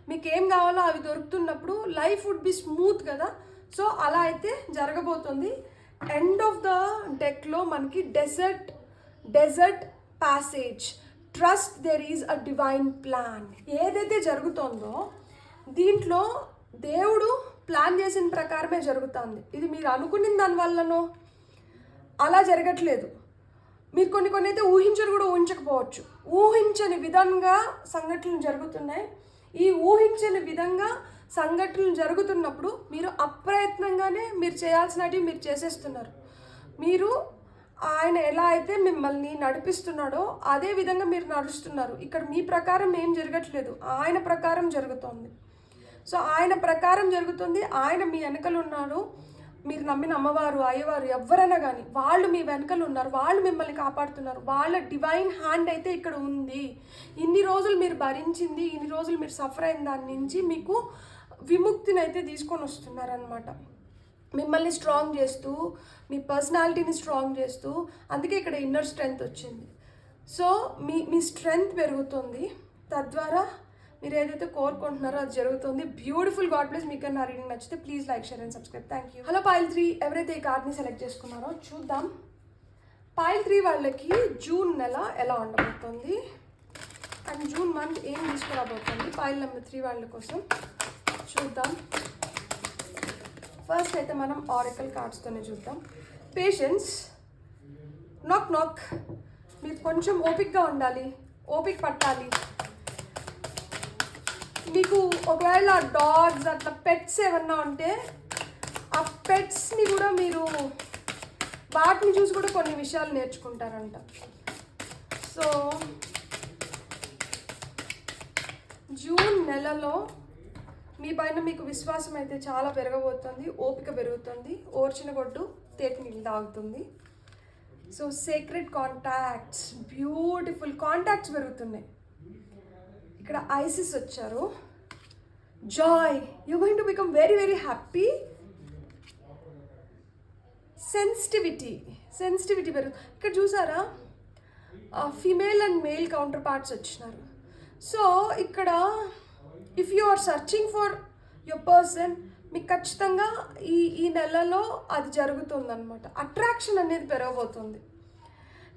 A: మీకు ఏం కావాలో అవి దొరుకుతున్నప్పుడు లైఫ్ వుడ్ బి స్మూత్ కదా. సో అలా అయితే జరగబోతుంది. ఎండ్ ఆఫ్ ద డెక్లో మనకి desert passage, trust there is a divine plan. ఏదైతే జరుగుతుందో దీంట్లో దేవుడు ప్లాన్ చేసిన ప్రకారమే జరుగుతుంది. ఇది మీరు అనుకున్న దానివల్లనో అలా జరగట్లేదు. మీరు కొన్ని అయితే ఊహించరు కూడా ఊహించకపోవచ్చు. ఊహించని విధంగా సంఘటనలు జరుగుతున్నాయి. ఈ ఊహించని విధంగా సంఘటనలు జరుగుతున్నప్పుడు మీరు అప్రయత్నంగానే మీరు చేయాల్సినవి మీరు చేసేస్తున్నారు. మీరు ఆయన ఎలా అయితే మిమ్మల్ని నడిపిస్తున్నాడో అదే విధంగా మీరు నడుస్తున్నారు. ఇక్కడ మీ ప్రకారం ఏం జరగట్లేదు, ఆయన ప్రకారం జరుగుతోంది. సో ఆయన ప్రకారం జరుగుతుంది. ఆయన మీ వెనకలు ఉన్నారు. మీరు నమ్మిన అమ్మవారు, అయ్యవారు ఎవరైనా కానీ వాళ్ళు మీ వెనకలు ఉన్నారు. వాళ్ళు మిమ్మల్ని కాపాడుతున్నారు. వాళ్ళ డివైన్ హ్యాండ్ అయితే ఇక్కడ ఉంది. ఇన్ని రోజులు మీరు భరించింది, ఇన్ని రోజులు మీరు సఫర్ అయిన దాని నుంచి మీకు విముక్తిని అయితే తీసుకొని వస్తున్నారనమాట. మిమ్మల్ని స్ట్రాంగ్ చేస్తూ, మీ పర్సనాలిటీని స్ట్రాంగ్ చేస్తూ. అందుకే ఇక్కడ ఇన్నర్ స్ట్రెంగ్త్ వచ్చింది. సో మీ స్ట్రెంగ్త్ పెరుగుతుంది. తద్వారా మీరు ఏదైతే కోరుకుంటున్నారో అది జరుగుతుంది. బ్యూటిఫుల్. God bless. మీకు నా రీడింగ్ నచ్చితే please like, share and subscribe. Thank you. Hello pile 3 ఎవరైతే ఈ కార్డ్ని సెలెక్ట్ చేసుకున్నారో చూద్దాం. పైల్ 3 వాళ్ళకి జూన్ నెల ఎలా ఉండబోతుంది అండ్ జూన్ మంత్ ఏం తీసుకురాబోతుంది పైల్ నెంబర్ 3 వాళ్ళ కోసం చూద్దాం. ఫస్ట్ అయితే మనం ఆరికల్ కార్డ్స్తోనే చూద్దాం. పేషెన్స్. నాక్. మీరు కొంచెం ఓపిక్గా ఉండాలి, ఓపిక పట్టాలి. మీకు ఒకవేళ డాగ్స్ అట్లా పెట్స్ ఏమన్నా ఉంటే ఆ పెట్స్ని కూడా మీరు వాటిని చూసి కూడా కొన్ని విషయాలు నేర్చుకుంటారంట. సో జూన్ నెలలో మీ పైన మీకు విశ్వాసం అయితే చాలా పెరగబోతుంది, ఓపిక పెరుగుతుంది. ఓర్చిన కొట్టు తేటి నీళ్ళు తాగుతుంది. So secret contacts, beautiful contacts పెరుగుతున్నాయి. ఇక్కడ ఐసిస్ వచ్చారు. Joy, you going to become very very happy. Sensitivity పెరుగు. ఇక్కడ చూసారా, female and male counter parts వచ్చినారు. సో ఇక్కడ if you are searching for your person, మీకు ఖచ్చితంగా ఈ నెలలో అది జరుగుతుందన్నమాట. అట్రాక్షన్ అనేది పెరగబోతుంది.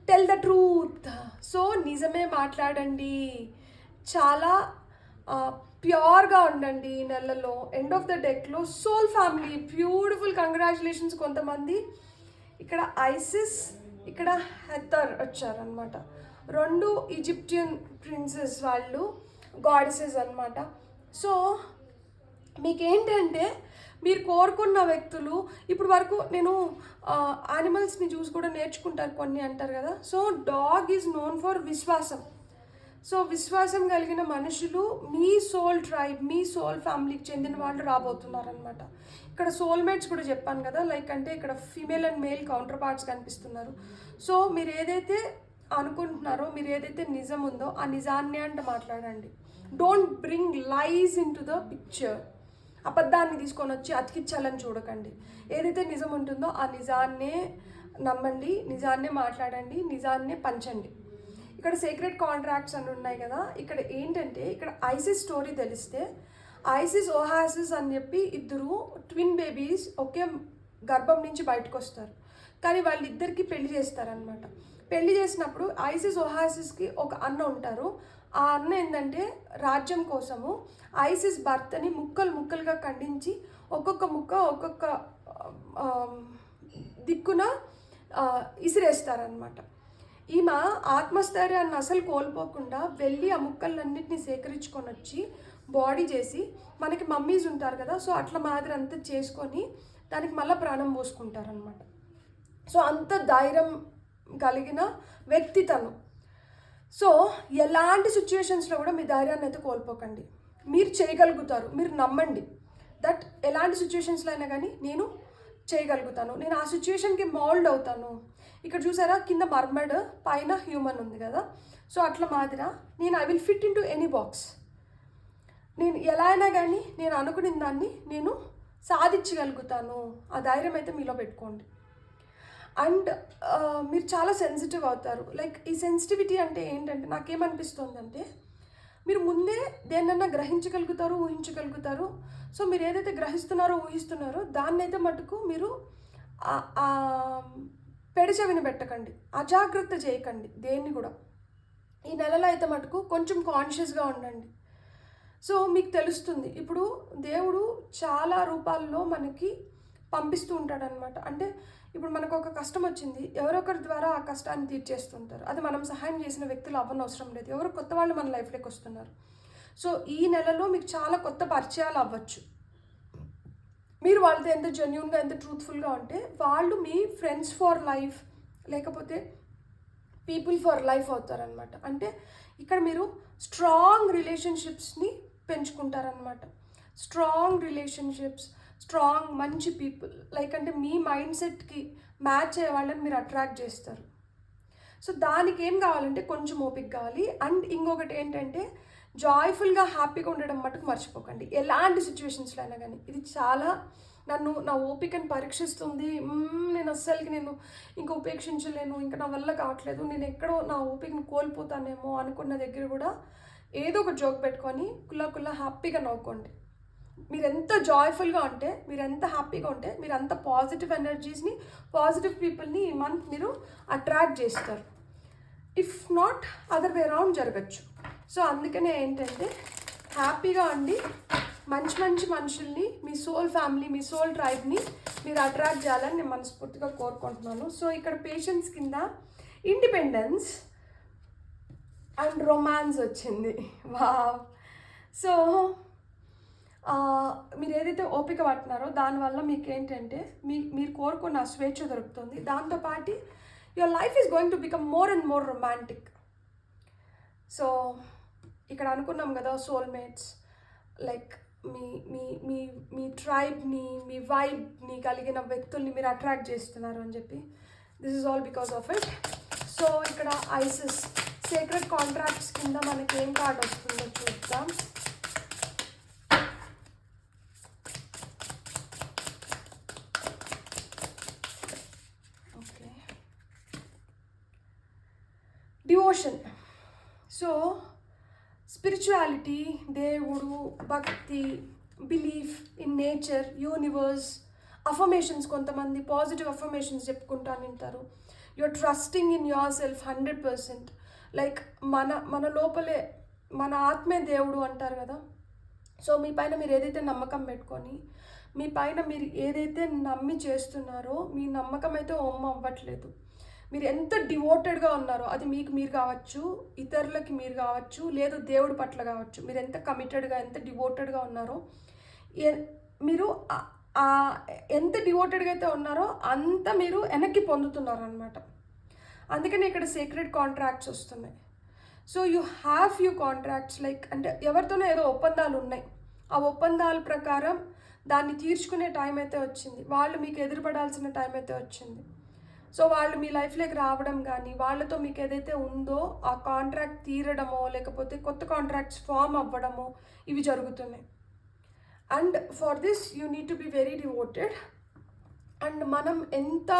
A: Tell the truth. సో నిజమే మాట్లాడండి, చాలా ప్యూర్గా ఉండండి ఈ నెలలో. ఎండ్ ఆఫ్ ద డెక్లో సోల్ ఫ్యామిలీ, బ్యూటిఫుల్, కంగ్రాచులేషన్స్. కొంతమంది ఇక్కడ ఐసిస్, ఇక్కడ హెథర్ వచ్చారనమాట. 2 ఈజిప్షియన్ ప్రిన్సెస్ వాళ్ళు, గాడెసెస్ అనమాట. సో మీకేంటంటే మీరు కోరుకున్న వ్యక్తులు, ఇప్పుడు వరకు నేను యానిమల్స్ని చూసి కూడా నేర్చుకుంటారు కొన్ని అంటారు కదా. So dog is known for విశ్వాసం. సో విశ్వాసం కలిగిన మనుషులు మీ సోల్ ట్రైబ్, మీ సోల్ ఫ్యామిలీకి చెందిన వాళ్ళు రాబోతున్నారనమాట. ఇక్కడ సోల్మేట్స్ కూడా చెప్పాను కదా, లైక్ అంటే ఇక్కడ female and male counter parts కనిపిస్తున్నారు. సో మీరు ఏదైతే అనుకుంటున్నారో, మీరు ఏదైతే నిజం ఉందో ఆ నిజాన్ని అంటే మాట్లాడండి. Don't bring lies in to the picture. అబద్ధాన్ని తీసుకొని వచ్చి అతికించాలని చూడకండి. ఏదైతే నిజం ఉంటుందో ఆ నిజాన్నే నమ్మండి, నిజాన్నే మాట్లాడండి, నిజాన్నే పంచండి. ఇక్కడ సీక్రెట్ కాంట్రాక్ట్స్ అని ఉన్నాయి కదా. ఇక్కడ ఏంటంటే ఇక్కడ ఐసిస్ స్టోరీ తెలిస్తే, ఐసిస్ ఓహాసిస్ అని చెప్పి 2 ట్విన్ బేబీస్ ఒకే గర్భం నుంచి బయటకు వస్తారు. కానీ వాళ్ళిద్దరికి పెళ్లి చేస్తారనమాట. పెళ్లి చేసినప్పుడు ఐసిస్ ఓహాసిస్కి ఒక అన్న ఉంటారు. ఆ అన్న ఏంటంటే రాజ్యం కోసము ఐసిస్ భర్తని ముక్కలుగా ఖండించి ఒక్కొక్క ముక్క ఒక్కొక్క దిక్కున ఇసిరేస్తారనమాట. ఈమె ఆత్మస్థైర్యాన్ని అసలు కోల్పోకుండా వెళ్ళి ఆ ముక్కలన్నింటినీ సేకరించుకొని వచ్చి బాడీ చేసి, మనకి మమ్మీస్ ఉంటారు కదా, సో అట్లా మాదిరి అంతా చేసుకొని దానికి మళ్ళీ ప్రాణం పోసుకుంటారనమాట. సో అంత ధైర్యం కలిగిన వ్యక్తి తను. సో ఎలాంటి సిచ్యువేషన్స్లో కూడా మీ ధైర్యాన్ని అయితే కోల్పోకండి. మీరు చేయగలుగుతారు, మీరు నమ్మండి దట్ ఎలాంటి సిచ్యువేషన్స్లో అయినా కానీ నేను చేయగలుగుతాను, నేను ఆ సిచ్యువేషన్కి మౌల్డ్ అవుతాను. ఇక్కడ చూసారా, కింద మర్మడ్, పైన హ్యూమన్ ఉంది కదా. సో అట్లా మాదిరా నేను I will fit in to any box. నేను ఎలా అయినా కానీ నేను అనుకున్న దాన్ని నేను సాధించగలుగుతాను. ఆ ధైర్యం అయితే మీలో పెట్టుకోండి. అండ్ మీరు చాలా సెన్సిటివ్ అవుతారు. లైక్ ఈ సెన్సిటివిటీ అంటే ఏంటంటే నాకేమనిపిస్తుందంటే, మీరు ముందే దేన్నన్నా గ్రహించగలుగుతారు, ఊహించగలుగుతారు. సో మీరు ఏదైతే గ్రహిస్తున్నారో, ఊహిస్తున్నారో దాన్ని అయితే మటుకు మీరు పెడచెవిని పెట్టకండి, అజాగ్రత్త చేయకండి దేన్ని కూడా. ఈ నెలలో అయితే మటుకు కొంచెం కాన్షియస్గా ఉండండి. సో మీకు తెలుస్తుంది, ఇప్పుడు దేవుడు చాలా రూపాల్లో మనకి పంపిస్తూ ఉంటాడనమాట. అంటే ఇప్పుడు మనకు ఒక కష్టం వచ్చింది, ఎవరొకరి ద్వారా ఆ కష్టాన్ని తీర్చేస్తుంటారు. అది మనం సహాయం చేసిన వ్యక్తులు అవ్వనవసరం లేదు, ఎవరో కొత్త వాళ్ళు మన లైఫ్లోకి వస్తున్నారు. సో ఈ నెలలో మీకు చాలా కొత్త పరిచయాలు అవ్వచ్చు. మీరు వాళ్ళతో ఎంత జెన్యూన్గా, ఎంత ట్రూత్ఫుల్గా ఉంటే వాళ్ళు మీ ఫ్రెండ్స్ ఫర్ లైఫ్, లేకపోతే పీపుల్ ఫర్ లైఫ్ అవుతారనమాట. అంటే ఇక్కడ మీరు స్ట్రాంగ్ రిలేషన్షిప్స్ని పెంచుకుంటారనమాట. స్ట్రాంగ్ రిలేషన్షిప్స్, స్ట్రాంగ్ మంచి పీపుల్, లైక్ అంటే మీ మైండ్ సెట్కి మ్యాచ్ అయ్యే వాళ్ళని మీరు అట్రాక్ట్ చేస్తారు. సో దానికి ఏం కావాలంటే కొంచెం ఓపిక కావాలి. అండ్ ఇంకొకటి ఏంటంటే జాయ్ఫుల్గా, హ్యాపీగా ఉండడం మటుకు మర్చిపోకండి ఎలాంటి సిచ్యువేషన్స్లో అయినా కానీ. ఇది చాలా నా ఓపికను పరీక్షిస్తుంది. నేను అస్సలకి ఇంకా ఉపేక్షించలేను, ఇంకా నా వల్ల కావట్లేదు, నేను ఎక్కడో నా ఓపికను కోల్పోతానేమో అనుకున్న దగ్గర కూడా ఏదో ఒక జోక్ పెట్టుకొని కుల్లా హ్యాపీగా నవ్వుకోండి. మీరు ఎంత జాయ్ఫుల్గా ఉంటే, మీరు ఎంత హ్యాపీగా ఉంటే, మీరు అంత పాజిటివ్ ఎనర్జీస్ని, పాజిటివ్ పీపుల్ని ఈ మంత్ మీరు అట్రాక్ట్ చేస్తారు. If not other way around జరగచ్చు. సో అందుకనే ఏంటంటే హ్యాపీగా ఉండి మంచి మనుషుల్ని, మీ సోల్ ఫ్యామిలీ, మీ సోల్ ట్రైబ్ని మీరు అట్రాక్ట్ చేయాలని నేను మనస్ఫూర్తిగా కోరుకుంటున్నాను. సో ఇక్కడ పేషెన్స్ కింద ఇండిపెండెన్స్ అండ్ రొమాన్స్ వచ్చింది. వావ్. సో మీరు ఏదైతే ఓపిక పడుతున్నారో దానివల్ల మీకు ఏంటంటే మీరు కోరుకున్న స్వేచ్ఛ దొరుకుతుంది. దాంతోపాటు your life is going to become more and more romantic. So ఇక్కడ అనుకున్నాం కదా, సోల్మేట్స్, లైక్ మీ మీ మీ మీ ట్రైబ్ని, మీ వైబ్ని కలిగిన వ్యక్తుల్ని మీరు అట్రాక్ట్ చేస్తున్నారు అని చెప్పి. This is all because of it. So ఇక్కడ ఐసిస్ సీక్రెట్ కాంట్రాక్ట్స్ కింద మనకి ఏం కార్డ్ వస్తుందో చూద్దాం. Okay, devotion. సో స్పిరిచువాలిటీ, దేవుడు, భక్తి, belief in nature, universe, affirmations. కొంతమంది పాజిటివ్ అఫర్మేషన్స్ చెప్పుకుంటా వింటారు. You're trusting in yourself 100%. Like మన లోపలే మన ఆత్మే దేవుడు అంటారు కదా. సో మీ పైన మీరు ఏదైతే నమ్మకం పెట్టుకొని, మీ పైన మీరు ఏదైతే నమ్మి చేస్తున్నారో, మీ నమ్మకం అయితే అవ్వట్లేదు. మీరు ఎంత డివోటెడ్గా ఉన్నారో, అది మీకు మీరు కావచ్చు, ఇతరులకి మీరు కావచ్చు, లేదు దేవుడి పట్ల కావచ్చు, మీరు ఎంత కమిటెడ్గా, ఎంత డివోటెడ్గా ఉన్నారో, మీరు ఎంత డివోటెడ్గా అయితే ఉన్నారో అంత మీరు వెనక్కి పొందుతున్నారు అనమాట. అందుకని ఇక్కడ సీక్రెట్ కాంట్రాక్ట్స్ వస్తున్నాయి. So you have few contracts, like అంటే ఎవరితోనో ఏదో ఒప్పందాలు ఉన్నాయి. ఆ ఒప్పందాల ప్రకారం దాన్ని తీర్చుకునే టైం అయితే వచ్చింది. వాళ్ళు మీకు ఎదురుపడాల్సిన టైం అయితే వచ్చింది. సో వాళ్ళు మీ లైఫ్లోకి రావడం కానీ, వాళ్ళతో మీకు ఏదైతే ఉందో ఆ కాంట్రాక్ట్ తీరడమో, లేకపోతే కొత్త కాంట్రాక్ట్స్ ఫామ్ అవ్వడమో, ఇవి జరుగుతున్నాయి. And for this you need to be very devoted. And మనం ఎంత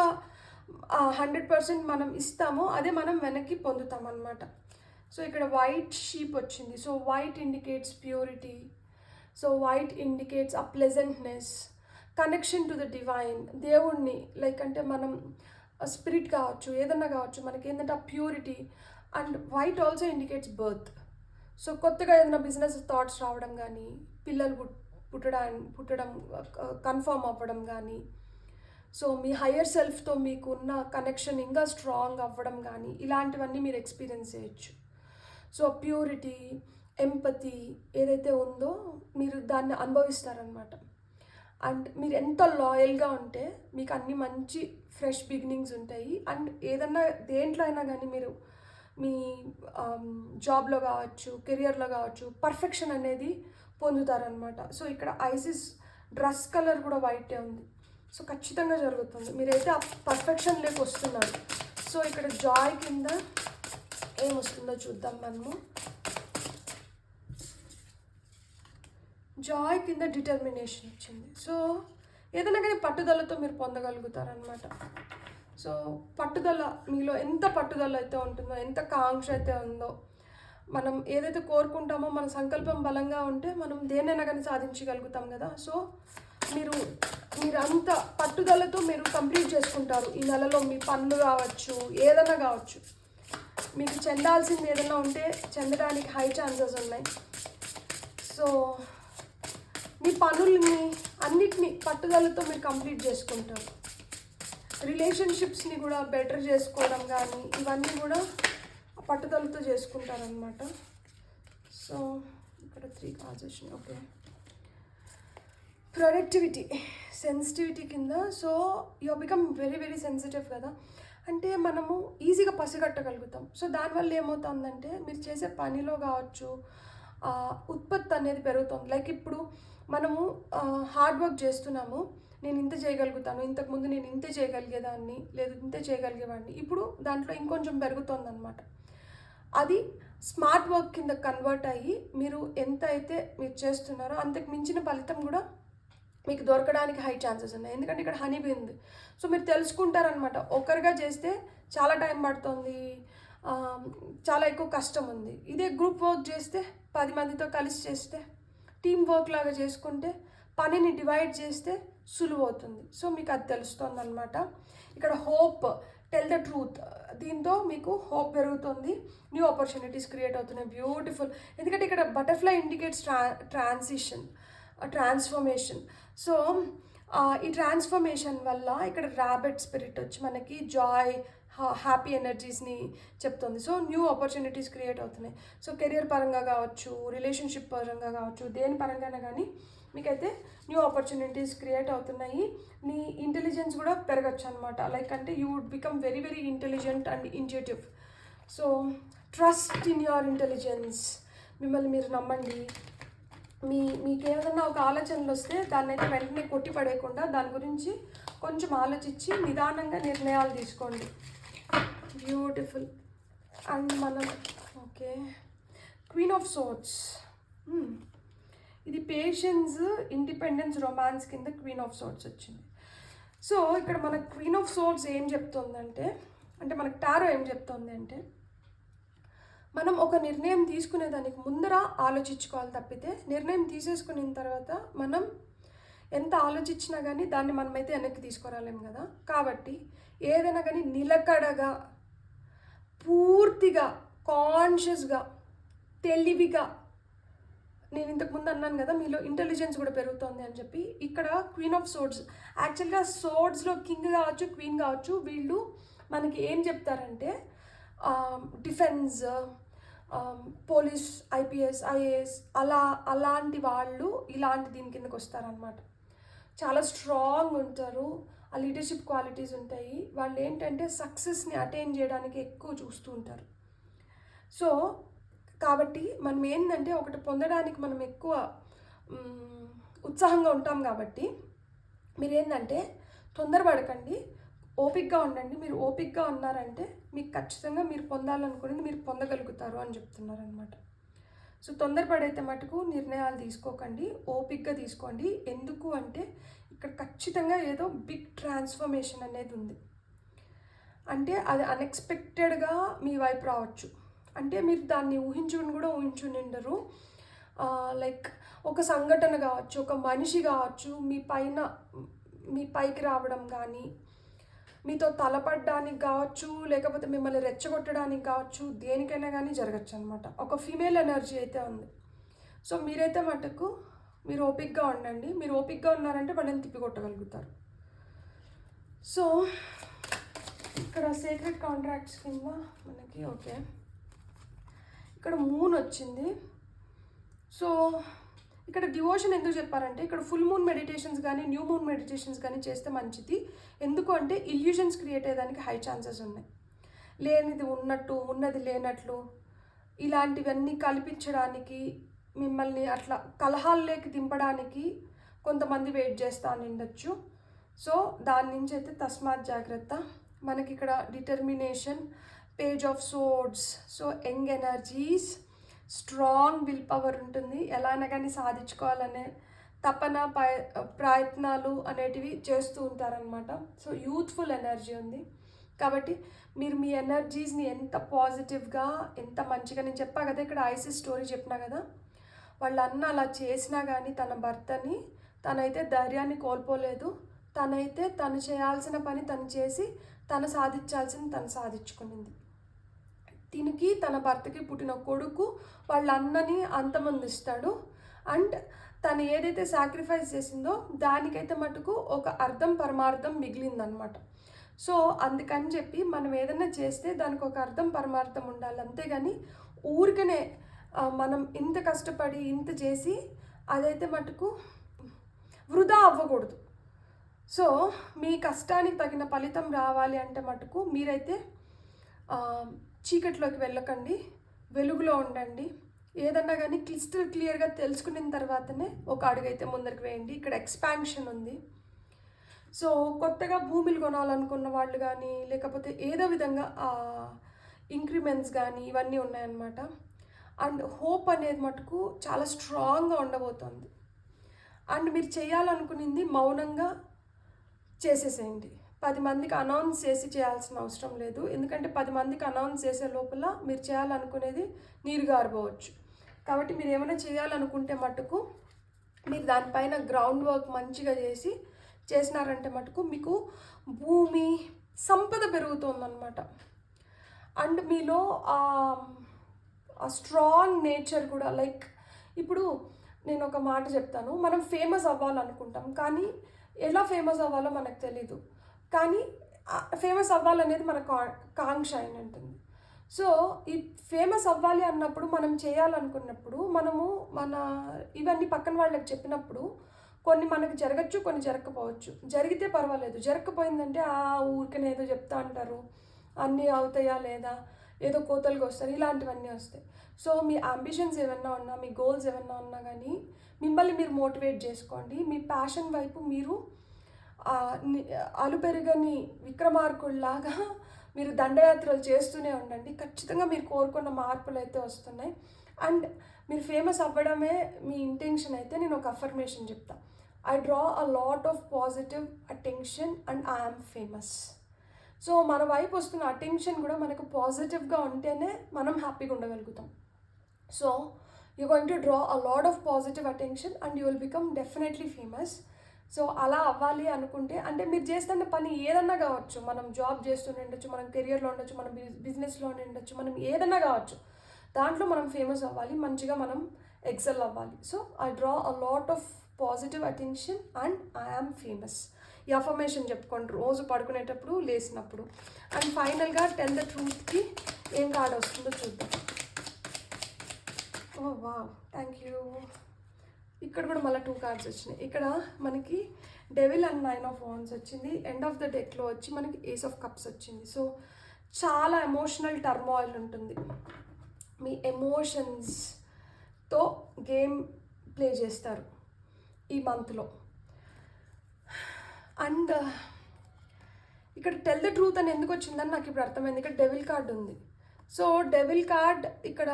A: 100% మనం ఇస్తామో అదే మనం వెనక్కి పొందుతాం అన్నమాట. సో ఇక్కడ వైట్ షీప్ వచ్చింది. So white indicates purity. So white indicates a pleasantness, connection to the divine, దేవుణ్ణి. లైక్ అంటే మనం స్పిరిట్ కావచ్చు, ఏదన్నా కావచ్చు, మనకి ఏంటంటే ఆ purity. And white also indicates birth. So కొత్తగా ఏదైనా బిజినెస్ థాట్స్ రావడం కానీ, పిల్లలు పుట్టడం కన్ఫర్మ్ అవ్వడం కానీ, సో మీ హయ్యర్ సెల్ఫ్తో మీకు ఉన్న కనెక్షన్ ఇంకా స్ట్రాంగ్ అవ్వడం కానీ, ఇలాంటివన్నీ మీరు ఎక్స్పీరియన్స్ చేయొచ్చు. సో ప్యూరిటీ, ఎంపతి ఏదైతే ఉందో మీరు దాన్ని అనుభవిస్తారనమాట. అండ్ మీరు ఎంత లాయల్గా ఉంటే మీకు అన్ని మంచి ఫ్రెష్ బిగినింగ్స్ ఉంటాయి. అండ్ ఏదన్నా దేంట్లో అయినా కానీ మీరు మీ జాబ్లో కావచ్చు, కెరియర్లో కావచ్చు, పర్ఫెక్షన్ అనేది పొందుతారనమాట. సో ఇక్కడ ఐసిస్ డ్రెస్ కలర్ కూడా వైటే ఉంది. సో ఖచ్చితంగా జరుగుతుంది, మీరైతే ఆ పర్ఫెక్షన్ లేక వస్తున్నారు. సో ఇక్కడ జాయ్ కింద ఏం వస్తుందో చూద్దాం మనము. జాయ్ కింద డిటర్మినేషన్ వచ్చింది. సో ఏదైనా కానీ పట్టుదలతో మీరు పొందగలుగుతారనమాట. సో పట్టుదల, మీలో ఎంత పట్టుదల అయితే ఉంటుందో, ఎంత కాంక్ష అయితే ఉందో, మనం ఏదైతే కోరుకుంటామో మన సంకల్పం బలంగా ఉంటే మనం దేన్నైనా కానీ సాధించగలుగుతాం కదా. సో మీరు అంత పట్టుదలతో మీరు కంప్లీట్ చేసుకుంటారు ఈ నెలలో. మీ పనులు కావచ్చు, ఏదైనా కావచ్చు, మీకు చెందాల్సింది ఏదైనా ఉంటే చెందడానికి హై ఛాన్సెస్ ఉన్నాయి. సో మీ పనుల్ని అన్నిటినీ పట్టుదలతో మీరు కంప్లీట్ చేసుకుంటారు. రిలేషన్షిప్స్ని కూడా బెటర్ చేసుకోవడం కానీ, ఇవన్నీ కూడా పట్టుదలతో చేసుకుంటారనమాట. సో ఇక్కడ 3 కార్డ్స్ వచ్చినాయి. ఓకే, ప్రొడక్టివిటీ, సెన్సిటివిటీ కింద. So you become very very sensitive కదా, అంటే మనము ఈజీగా పసిగట్టగలుగుతాం. సో దానివల్ల ఏమవుతుందంటే మీరు చేసే పనిలో కావచ్చు ఉత్పత్తి అనేది పెరుగుతుంది. లైక్ ఇప్పుడు మనము హార్డ్ వర్క్ చేస్తున్నాము, నేను ఇంత చేయగలుగుతాను, ఇంతకుముందు నేను ఇంత చేయగలిగేదాన్ని, లేదు ఇంత చేయగలిగేవాడిని, ఇప్పుడు దాంట్లో ఇంకొంచెం పెరుగుతుంది అనమాట. అది స్మార్ట్ వర్క్ కింద కన్వర్ట్ అయ్యి మీరు ఎంత అయితే మీరు చేస్తున్నారో అంతకు మించిన ఫలితం కూడా మీకు దొరకడానికి హై ఛాన్సెస్ ఉన్నాయి. ఎందుకంటే ఇక్కడ హనీ బీ ఉంది. సో మీరు తెలుసుకుంటారనమాట, ఒకరిగా చేస్తే చాలా టైం పడుతుంది, చాలా ఎక్కువ కష్టం ఉంది. ఇదే గ్రూప్ వర్క్ చేస్తే, 10 మందితో కలిసి చేస్తే, టీమ్ వర్క్ లాగా చేసుకుంటే, పనిని డివైడ్ చేస్తే సులువు అవుతుంది. సో మీకు అది తెలుస్తుంది అనమాట. ఇక్కడ హోప్, టెల్ ద ట్రూత్, దీంతో మీకు హోప్ పెరుగుతుంది, న్యూ ఆపర్చునిటీస్ క్రియేట్ అవుతున్నాయి. బ్యూటిఫుల్. ఎందుకంటే ఇక్కడ బటర్ఫ్లై ఇండికేట్స్ ట్రాన్స్ఫర్మేషన్. సో ఈ ట్రాన్స్ఫర్మేషన్ వల్ల ఇక్కడ ర్యాబిట్ స్పిరిట్ వచ్చి మనకి జాయ్, హ్యాపీ ఎనర్జీస్ని చెప్తుంది. సో న్యూ ఆపర్చునిటీస్ క్రియేట్ అవుతున్నాయి. సో కెరియర్ పరంగా కావచ్చు, రిలేషన్షిప్ పరంగా కావచ్చు, దేని పరంగానే కానీ మీకైతే న్యూ ఆపర్చునిటీస్ క్రియేట్ అవుతున్నాయి. మీ ఇంటెలిజెన్స్ కూడా పెరగచ్చు అనమాట. లైక్ అంటే you would become very very intelligent and intuitive. So trust in your intelligence, మిమ్మల్ని మీరు నమ్మండి. మీకు ఏదైనా ఒక ఆలోచనలు వస్తే దాన్ని అయితే వెంటనే కొట్టి పడేయకుండా దాని గురించి కొంచెం ఆలోచించి నిదానంగా నిర్ణయాలు తీసుకోండి. బ్యూటిఫుల్. అండ్ మనం ఓకే, క్వీన్ ఆఫ్ సోర్డ్స్. ఇది పేషెన్స్, ఇండిపెండెన్స్, రొమాన్స్ కింద క్వీన్ ఆఫ్ సోర్డ్స్ వచ్చింది. సో ఇక్కడ మన క్వీన్ ఆఫ్ సోర్డ్స్ ఏం చెప్తుందంటే, అంటే మనకు టారో ఏం చెప్తుంది అంటే, మనం ఒక నిర్ణయం తీసుకునేదానికి ముందర ఆలోచించుకోవాలి తప్పితే నిర్ణయం తీసేసుకున్న తర్వాత మనం ఎంత ఆలోచించినా కానీ దాన్ని మనమైతే వెనక్కి తీసుకురాలేము కదా. కాబట్టి ఏదైనా కానీ నిలకడగా, పూర్తిగా, కాన్షియస్గా, తెలివిగా, నేను ఇంతకుముందు అన్నాను కదా మీలో ఇంటెలిజెన్స్ కూడా పెరుగుతుంది అని చెప్పి, ఇక్కడ క్వీన్ ఆఫ్ సోర్డ్స్, యాక్చువల్గా సోర్డ్స్లో కింగ్ కావచ్చు, క్వీన్ కావచ్చు, వీళ్ళు మనకి ఏం చెప్తారంటే డిఫెన్స్, పోలీస్, ఐపీఎస్, ఐఏఎస్ అలాంటి వాళ్ళు ఇలాంటి దీని కిందకు వస్తారనమాట. చాలా స్ట్రాంగ్ ఉంటారు, ఆ లీడర్షిప్ క్వాలిటీస్ ఉంటాయి. వాళ్ళు ఏంటంటే సక్సెస్ని అటైన్ చేయడానికి ఎక్కువ చూస్తూ ఉంటారు. సో కాబట్టి మనం ఏంటంటే ఒకటి పొందడానికి మనం ఎక్కువ ఉత్సాహంగా ఉంటాం. కాబట్టి మీరు ఏంటంటే తొందరపడకండి, ఓపిక్గా ఉండండి. మీరు ఓపిక్గా ఉన్నారంటే మీకు ఖచ్చితంగా మీరు పొందాలనుకునేది మీరు పొందగలుగుతారు అని చెప్తున్నారనమాట. సో తొందరపడైతే మటుకు నిర్ణయాలు తీసుకోకండి, ఓపిక్గా తీసుకోండి. ఎందుకు అంటే ఇక్కడ ఖచ్చితంగా ఏదో బిగ్ ట్రాన్స్ఫర్మేషన్ అనేది ఉంది. అంటే అది అన్ఎక్స్పెక్టెడ్గా మీ వైపు రావచ్చు. అంటే మీరు దాన్ని ఊహించుకుని కూడా ఊహించునిండరు. లైక్ ఒక సంఘటన కావచ్చు, ఒక మనిషి కావచ్చు, మీ పైకి రావడం కానీ, మీతో తలపడడానికి కావచ్చు, లేకపోతే మిమ్మల్ని రెచ్చగొట్టడానికి కావచ్చు, దేనికైనా కానీ జరగచ్చు అనమాట. ఒక ఫీమేల్ ఎనర్జీ అయితే ఉంది. సో మీరైతే మటుకు మీరు ఓపిక్గా ఉండండి. మీరు ఓపిక్గా ఉన్నారంటే వాళ్ళని తిప్పికొట్టగలుగుతారు. సో ఇక్కడ సీక్రెట్ కాంట్రాక్ట్స్ కింద మనకి ఓకే, ఇక్కడ మూన్ వచ్చింది. సో ఇక్కడ డివోషన్ ఎందుకు చెప్పారంటే, ఇక్కడ ఫుల్ మూన్ మెడిటేషన్స్ కానీ న్యూ మూన్ మెడిటేషన్స్ కానీ చేస్తే మంచిది. ఎందుకు అంటే ఇల్యూషన్స్ క్రియేట్ అయ్యేదానికి హై ఛాన్సెస్ ఉన్నాయి. లేనిది ఉన్నట్టు, ఉన్నది లేనట్లు, ఇలాంటివన్నీ కల్పించడానికి, మిమ్మల్ని అట్లా కలహాల్లోకి దింపడానికి కొంతమంది వెయిట్ చేస్తూ ఉండొచ్చు. సో దాని నుంచి అయితే తస్మాత్ జాగ్రత్త. మనకి ఇక్కడ determination, page of swords. So young energies, strong will power ఉంటుంది. ఎలా అయినా కానీ సాధించుకోవాలనే తపన, ప్రయత్నాలు అనేటివి చేస్తూ ఉంటారనమాట. సో యూత్ఫుల్ ఎనర్జీ ఉంది. కాబట్టి మీరు మీ ఎనర్జీస్ని ఎంత పాజిటివ్గా, ఎంత మంచిగా, నేను చెప్పా కదా ఇక్కడ ఐసిస్ స్టోరీ చెప్పినా కదా, వాళ్ళ అన్న అలా చేసినా కానీ తన భర్తని, తనైతే ధైర్యాన్ని కోల్పోలేదు. తనైతే తను చేయాల్సిన పని తను చేసి, తను సాధించాల్సింది తను సాధించుకునింది. దీనికి తన భర్తకి పుట్టిన కొడుకు వాళ్ళ అన్నని అంతమొందిస్తాడు. అండ్ తను ఏదైతే సాక్రిఫైస్ చేసిందో దానికైతే మటుకు ఒక అర్థం పరమార్థం మిగిలిందనమాట. సో అందుకని చెప్పి మనం ఏదైనా చేస్తే దానికి ఒక అర్థం పరమార్థం ఉండాలి. అంతేగాని ఊరికనే మనం ఇంత కష్టపడి ఇంత చేసి అదైతే మటుకు వృధా అవ్వకూడదు. సో మీ కష్టానికి తగిన ఫలితం రావాలి అంటే మటుకు మీరైతే చీకట్లోకి వెళ్ళకండి, వెలుగులో ఉండండి. ఏదన్నా కానీ క్లియర్గా తెలుసుకున్న తర్వాతనే ఒక అడుగైతే ముందరికి వేయండి. ఇక్కడ ఎక్స్పాన్షన్ ఉంది. సో కొత్తగా భూములు కొనాలనుకున్న వాళ్ళు కానీ, లేకపోతే ఏదో విధంగా ఇంక్రిమెంట్స్ కానీ ఇవన్నీ ఉన్నాయన్నమాట. అండ్ హోప్ అనేది మటుకు చాలా స్ట్రాంగ్గా ఉండబోతుంది. అండ్ మీరు చేయాలనుకునింది మౌనంగా చేసేసేయండి. 10 మందికి అనౌన్స్ చేయాల్సిన అవసరం లేదు. ఎందుకంటే 10 మందికి అనౌన్స్ చేసే లోపల మీరు చేయాలనుకునేది నీరు గారిపోవచ్చు. కాబట్టి మీరు ఏమైనా చేయాలనుకుంటే మటుకు మీరు దానిపైన గ్రౌండ్ వర్క్ మంచిగా చేసినారంటే మటుకు మీకు భూమి సంపద పెరుగుతుందన్నమాట. అండ్ మీలో ఆ స్ట్రాంగ్ నేచర్ కూడా, లైక్ ఇప్పుడు నేను ఒక మాట చెప్తాను, మనం ఫేమస్ అవ్వాలనుకుంటాం కానీ ఎలా ఫేమస్ అవ్వాలో మనకు తెలీదు. కానీ ఫేమస్ అవ్వాలనేది మన కాంక్ష అయిన ఉంటుంది. సో ఈ ఫేమస్ అవ్వాలి అన్నప్పుడు మనం చేయాలనుకున్నప్పుడు మనము ఇవన్నీ పక్కన వాళ్ళకి చెప్పినప్పుడు కొన్ని మనకు జరగచ్చు, కొన్ని జరగకపోవచ్చు. జరిగితే పర్వాలేదు, జరగకపోయిందంటే ఊరికనే ఏదో చెప్తా అంటారు, అన్నీ అవుతాయా లేదా, ఏదో కోతలుగా వస్తారు, ఇలాంటివన్నీ వస్తాయి. సో మీ అంబిషన్స్ ఏమన్నా ఉన్నా, మీ గోల్స్ ఏమన్నా ఉన్నా కానీ మిమ్మల్ని మీరు మోటివేట్ చేసుకోండి. మీ ప్యాషన్ వైపు మీరు అలుపెరుగని విక్రమార్కుల్లాగా మీరు దండయాత్రలు చేస్తూనే ఉండండి. ఖచ్చితంగా మీరు కోరుకున్న మార్పులు అయితే వస్తున్నాయి. అండ్ మీరు ఫేమస్ అవ్వడమే మీ ఇంటెన్షన్ అయితే నేను ఒక అఫర్మేషన్ చెప్తా. I draw a lot of positive attention and I am famous. So మన వైపు వస్తున్న అటెన్షన్ కూడా మనకు పాజిటివ్గా ఉంటేనే మనం హ్యాపీగా ఉండగలుగుతాం. So you going to draw a lot of positive attention and you will become definitely famous. So అలా అవ్వాలి అనుకుంటే, అంటే మీరు చేస్తున్న పని ఏదన్నా కావచ్చు, మనం జాబ్ చేస్తూనే ఉండొచ్చు, మనం కెరియర్లో ఉండొచ్చు, మనం బిజినెస్లోనే ఉండొచ్చు, మనం ఏదన్నా కావచ్చు, దాంట్లో మనం ఫేమస్ అవ్వాలి, మంచిగా మనం ఎక్సెల్ అవ్వాలి. So I draw a lot of positive attention and I am famous. ఈ అఫర్మేషన్ చెప్పుకోండి రోజు పడుకునేటప్పుడు, లేసినప్పుడు. అండ్ ఫైనల్గా టెల్ ద ట్రూత్కి ఏం కార్డ్ వస్తుందో చూద్దాం. ఓ వావ్, థ్యాంక్ యూ. ఇక్కడ కూడా మళ్ళీ 2 కార్డ్స్ వచ్చినాయి. ఇక్కడ మనకి డెవిల్ అండ్ 9 ఆఫ్ వాండ్స్ వచ్చింది. ఎండ్ ఆఫ్ ద డెక్లో వచ్చి మనకి ఏస్ ఆఫ్ కప్స్ వచ్చింది. సో చాలా ఎమోషనల్ టర్మాయిల్ ఉంటుంది. మీ ఎమోషన్స్తో గేమ్ ప్లే చేస్తారు ఈ మంత్లో. అండ్ ఇక్కడ టెల్ ద ట్రూత్ అని ఎందుకు వచ్చిందని నాకు ఇప్పుడు అర్థమైంది. ఇక్కడ డెవిల్ కార్డ్ ఉంది. సో డెవిల్ కార్డ్ ఇక్కడ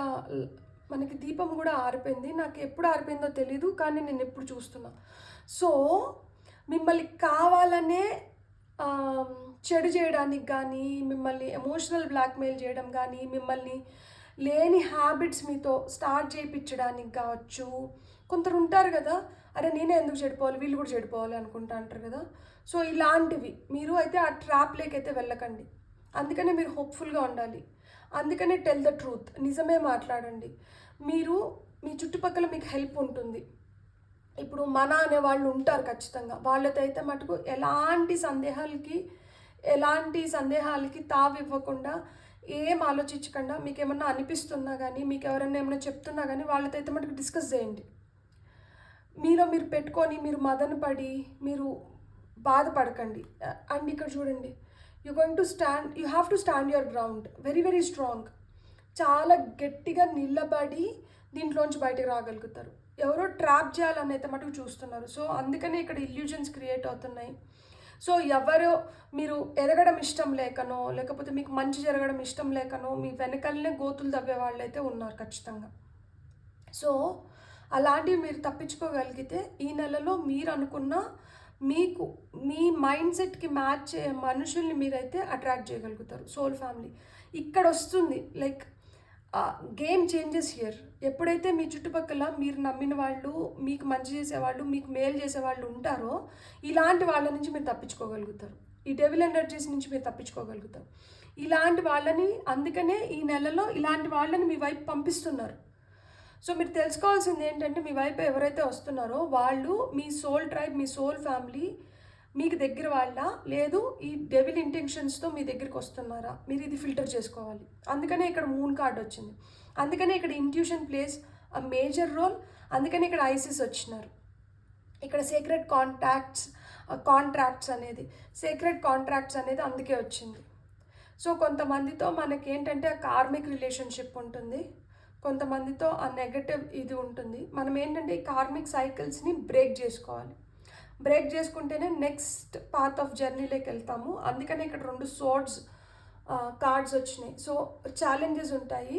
A: మనకి దీపం కూడా ఆరిపోయింది. నాకు ఎప్పుడు ఆరిపోయిందో తెలీదు, కానీ నేను ఎప్పుడు చూస్తున్నా. సో మిమ్మల్ని కావాలనే చెడు చేయడానికి కానీ, మిమ్మల్ని ఎమోషనల్ బ్లాక్మెయిల్ చేయడం కానీ, మిమ్మల్ని లేని హ్యాబిట్స్ మీతో స్టార్ట్ చేయించడానికి కావచ్చు. కొందరు ఉంటారు కదా, అరే నేనే ఎందుకు చెడిపోవాలి, వీళ్ళు కూడా చెడిపోవాలి అనుకుంటా అంటారు కదా. సో ఇలాంటివి మీరు అయితే ఆ ట్రాప్లోకి అయితే వెళ్ళకండి. అందుకనే మీరు హోప్ఫుల్గా ఉండాలి. అందుకనే టెల్ ద ట్రూత్, నిజమే మాట్లాడండి. మీరు మీ చుట్టుపక్కల మీకు హెల్ప్ ఉంటుంది. ఇప్పుడు మన అనే వాళ్ళు ఉంటారు ఖచ్చితంగా. వాళ్ళతో అయితే మటుకు ఎలాంటి సందేహాలకి తావివ్వకుండా, ఏం ఆలోచించకుండా, మీకు ఏమన్నా అనిపిస్తున్నా కానీ, మీకు ఎవరైనా ఏమైనా చెప్తున్నా కానీ వాళ్ళతో అయితే మటుకు డిస్కస్ చేయండి. మీరు పెట్టుకొని మీరు మదన పడి మీరు బాధపడకండి. అండ్ ఇక్కడ చూడండి, you have to stand your ground very very strong. చాలా గట్టిగా నిలబడి దీంట్లోంచి బయటకు రాగలుగుతారు. ఎవరో ట్రాప్ చేయాలని అయితే మటుకు చూస్తున్నారు. సో అందుకనే ఇక్కడ ఇల్యూజన్స్ క్రియేట్ అవుతున్నాయి. సో ఎవరో మీరు ఎదగడం ఇష్టం లేకనో, లేకపోతే మీకు మంచి జరగడం ఇష్టం లేకనో మీ వెనకాలనే గోతులు తవ్వే వాళ్ళు అయితే ఉన్నారు ఖచ్చితంగా. సో అలాంటివి మీరు తప్పించుకోగలిగితే ఈ నెలలో మీరు అనుకున్న మీకు మీ మైండ్ సెట్కి మ్యాచ్ అయ్యే మనుషుల్ని మీరైతే అట్రాక్ట్ చేయగలుగుతారు. సోల్ ఫ్యామిలీ ఇక్కడ వస్తుంది. Like game changes here. ఎప్పుడైతే మీ చుట్టుపక్కల మీరు నమ్మిన వాళ్ళు, మీకు మంచి చేసేవాళ్ళు, మీకు మేలు చేసేవాళ్ళు ఉంటారో, ఇలాంటి వాళ్ళ నుంచి మీరు తప్పించుకోగలుగుతారు. ఈ డెవిల్ ఎనర్జీస్ నుంచి మీరు తప్పించుకోగలుగుతారు. ఇలాంటి వాళ్ళని, అందుకనే ఈ నెలలో ఇలాంటి వాళ్ళని మీ వైపు పంపిస్తున్నారు. సో మీరు తెలుసుకోవాల్సింది ఏంటంటే, మీ వైపు ఎవరైతే వస్తున్నారో వాళ్ళు మీ సోల్ ట్రైబ్, మీ సోల్ ఫ్యామిలీ, మీకు దగ్గర వాళ్ళ, లేదు ఈ డెవిల్ ఇంటెన్షన్స్తో మీ దగ్గరికి వస్తున్నారా, మీరు ఇది ఫిల్టర్ చేసుకోవాలి. అందుకనే ఇక్కడ మూన్ కార్డ్ వచ్చింది. అందుకనే ఇక్కడ intuition plays a major role. అందుకనే ఇక్కడ ఐసిస్ వచ్చినారు. ఇక్కడ సీక్రెట్ కాంట్రాక్ట్స్ అనేది అందుకే వచ్చింది. సో కొంతమందితో మనకేంటంటే ఆ కార్మిక్ రిలేషన్షిప్ ఉంటుంది, కొంతమందితో ఆ నెగటివ్ ఇది ఉంటుంది. మనం ఏంటంటే ఈ కార్మిక్ సైకిల్స్ని బ్రేక్ చేసుకోవాలి. బ్రేక్ చేసుకుంటేనే నెక్స్ట్ పాత్ ఆఫ్ జర్నీలోకి వెళ్తాము. అందుకనే ఇక్కడ 2 సోర్డ్స్ కార్డ్స్ వచ్చినాయి. సో ఛాలెంజెస్ ఉంటాయి,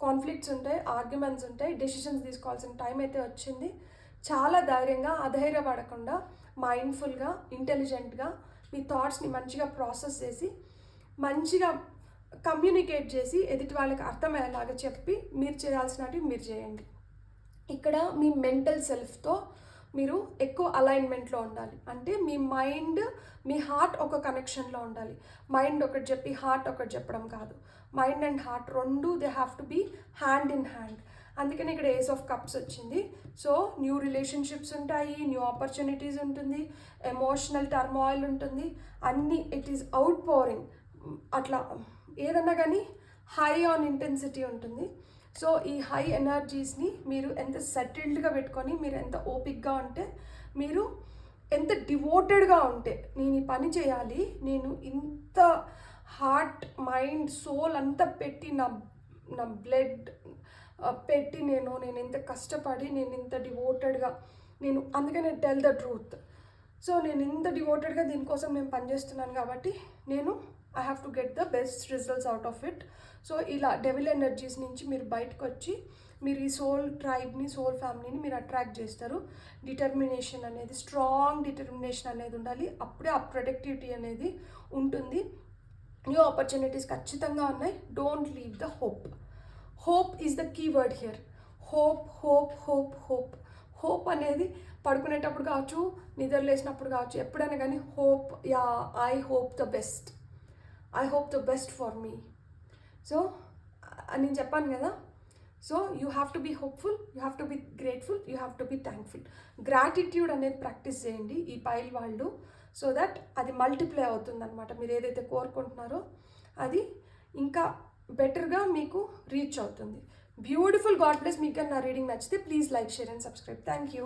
A: కాన్ఫ్లిక్ట్స్ ఉంటాయి, ఆర్గ్యుమెంట్స్ ఉంటాయి, డెసిషన్స్ తీసుకోవాల్సిన టైం అయితే వచ్చింది. చాలా ధైర్యంగా, అధైర్యపడకుండా, మైండ్ఫుల్గా, ఇంటెలిజెంట్గా మీ థాట్స్ని మంచిగా ప్రాసెస్ చేసి, మంచిగా కమ్యూనికేట్ చేసి, ఎదుటి వాళ్ళకి అర్థమయ్యేలాగా చెప్పి మీరు చేయాల్సినవి మీరు చేయండి. ఇక్కడ మీ మెంటల్ సెల్ఫ్తో మీరు ఎక్కువ అలైన్మెంట్లో ఉండాలి. అంటే మీ మైండ్, మీ హార్ట్ ఒక కనెక్షన్లో ఉండాలి. మైండ్ ఒకటి చెప్పి హార్ట్ ఒకటి చెప్పడం కాదు. మైండ్ అండ్ హార్ట్ రెండు they have to be hand in hand. అందుకని ఇక్కడ ఏస్ ఆఫ్ కప్స్ వచ్చింది. సో న్యూ రిలేషన్షిప్స్ ఉంటాయి, న్యూ ఆపర్చునిటీస్ ఉంటుంది, ఎమోషనల్ టర్మాయిల్ ఉంటుంది, అన్నీ ఇట్ ఈస్ అవుట్ పవరింగ్. అట్లా ఏదన్నా కానీ హై ఆన్ ఇంటెన్సిటీ ఉంటుంది. సో ఈ హై ఎనర్జీస్ని మీరు ఎంత సెటిల్డ్గా పెట్టుకొని, మీరు ఎంత ఓపిక్గా ఉంటే, మీరు ఎంత డివోటెడ్గా ఉంటే, నేను ఈ పని చేయాలి, నేను ఇంత హార్ట్, మైండ్, సోల్ అంతా పెట్టి, నా బ్లడ్, పెట్టి నేను ఇంత కష్టపడి నేను ఇంత డివోటెడ్గా అందుకనే టెల్ ద ట్రూత్. సో నేను ఇంత డివోటెడ్గా దీనికోసం నేను పనిచేస్తున్నాను కాబట్టి I have to get the best results out of it. So ఇలా డెవిల్ ఎనర్జీస్ నుంచి మీరు బయటకు వచ్చి మీరు ఈ సోల్ ట్రైబ్ని, సోల్ ఫ్యామిలీని మీరు అట్రాక్ట్ చేస్తారు. డిటర్మినేషన్ అనేది, స్ట్రాంగ్ డిటర్మినేషన్ అనేది ఉండాలి. అప్పుడే ఆ ప్రొడక్టివిటీ అనేది ఉంటుంది. న్యూ ఆపర్చునిటీస్ ఖచ్చితంగా ఉన్నాయి. Don't leave the hope. Hope is the keyword here. Hope hope hope hope hope అనేది పడుకునేటప్పుడు కావచ్చు, నిద్ర లేచినప్పుడు కావచ్చు, ఎప్పుడైనా కానీ hope, yeah I hope the best, I hope the best for me. So నేను చెప్పాను కదా, so you have to be hopeful, you have to be grateful, you have to be thankful. Gratitude అనేది ప్రాక్టీస్ చేయండి ఈ pile వాళ్ళు, so that అది multiply అవుతుందన్నమాట. మీరు ఏదైతే కోరుకుంటున్నారో అది ఇంకా బెటర్గా మీకు రీచ్ అవుతుంది. బ్యూటిఫుల్. God bless. మీకు నా రీడింగ్ నచ్చితే please like, share and subscribe. Thank you.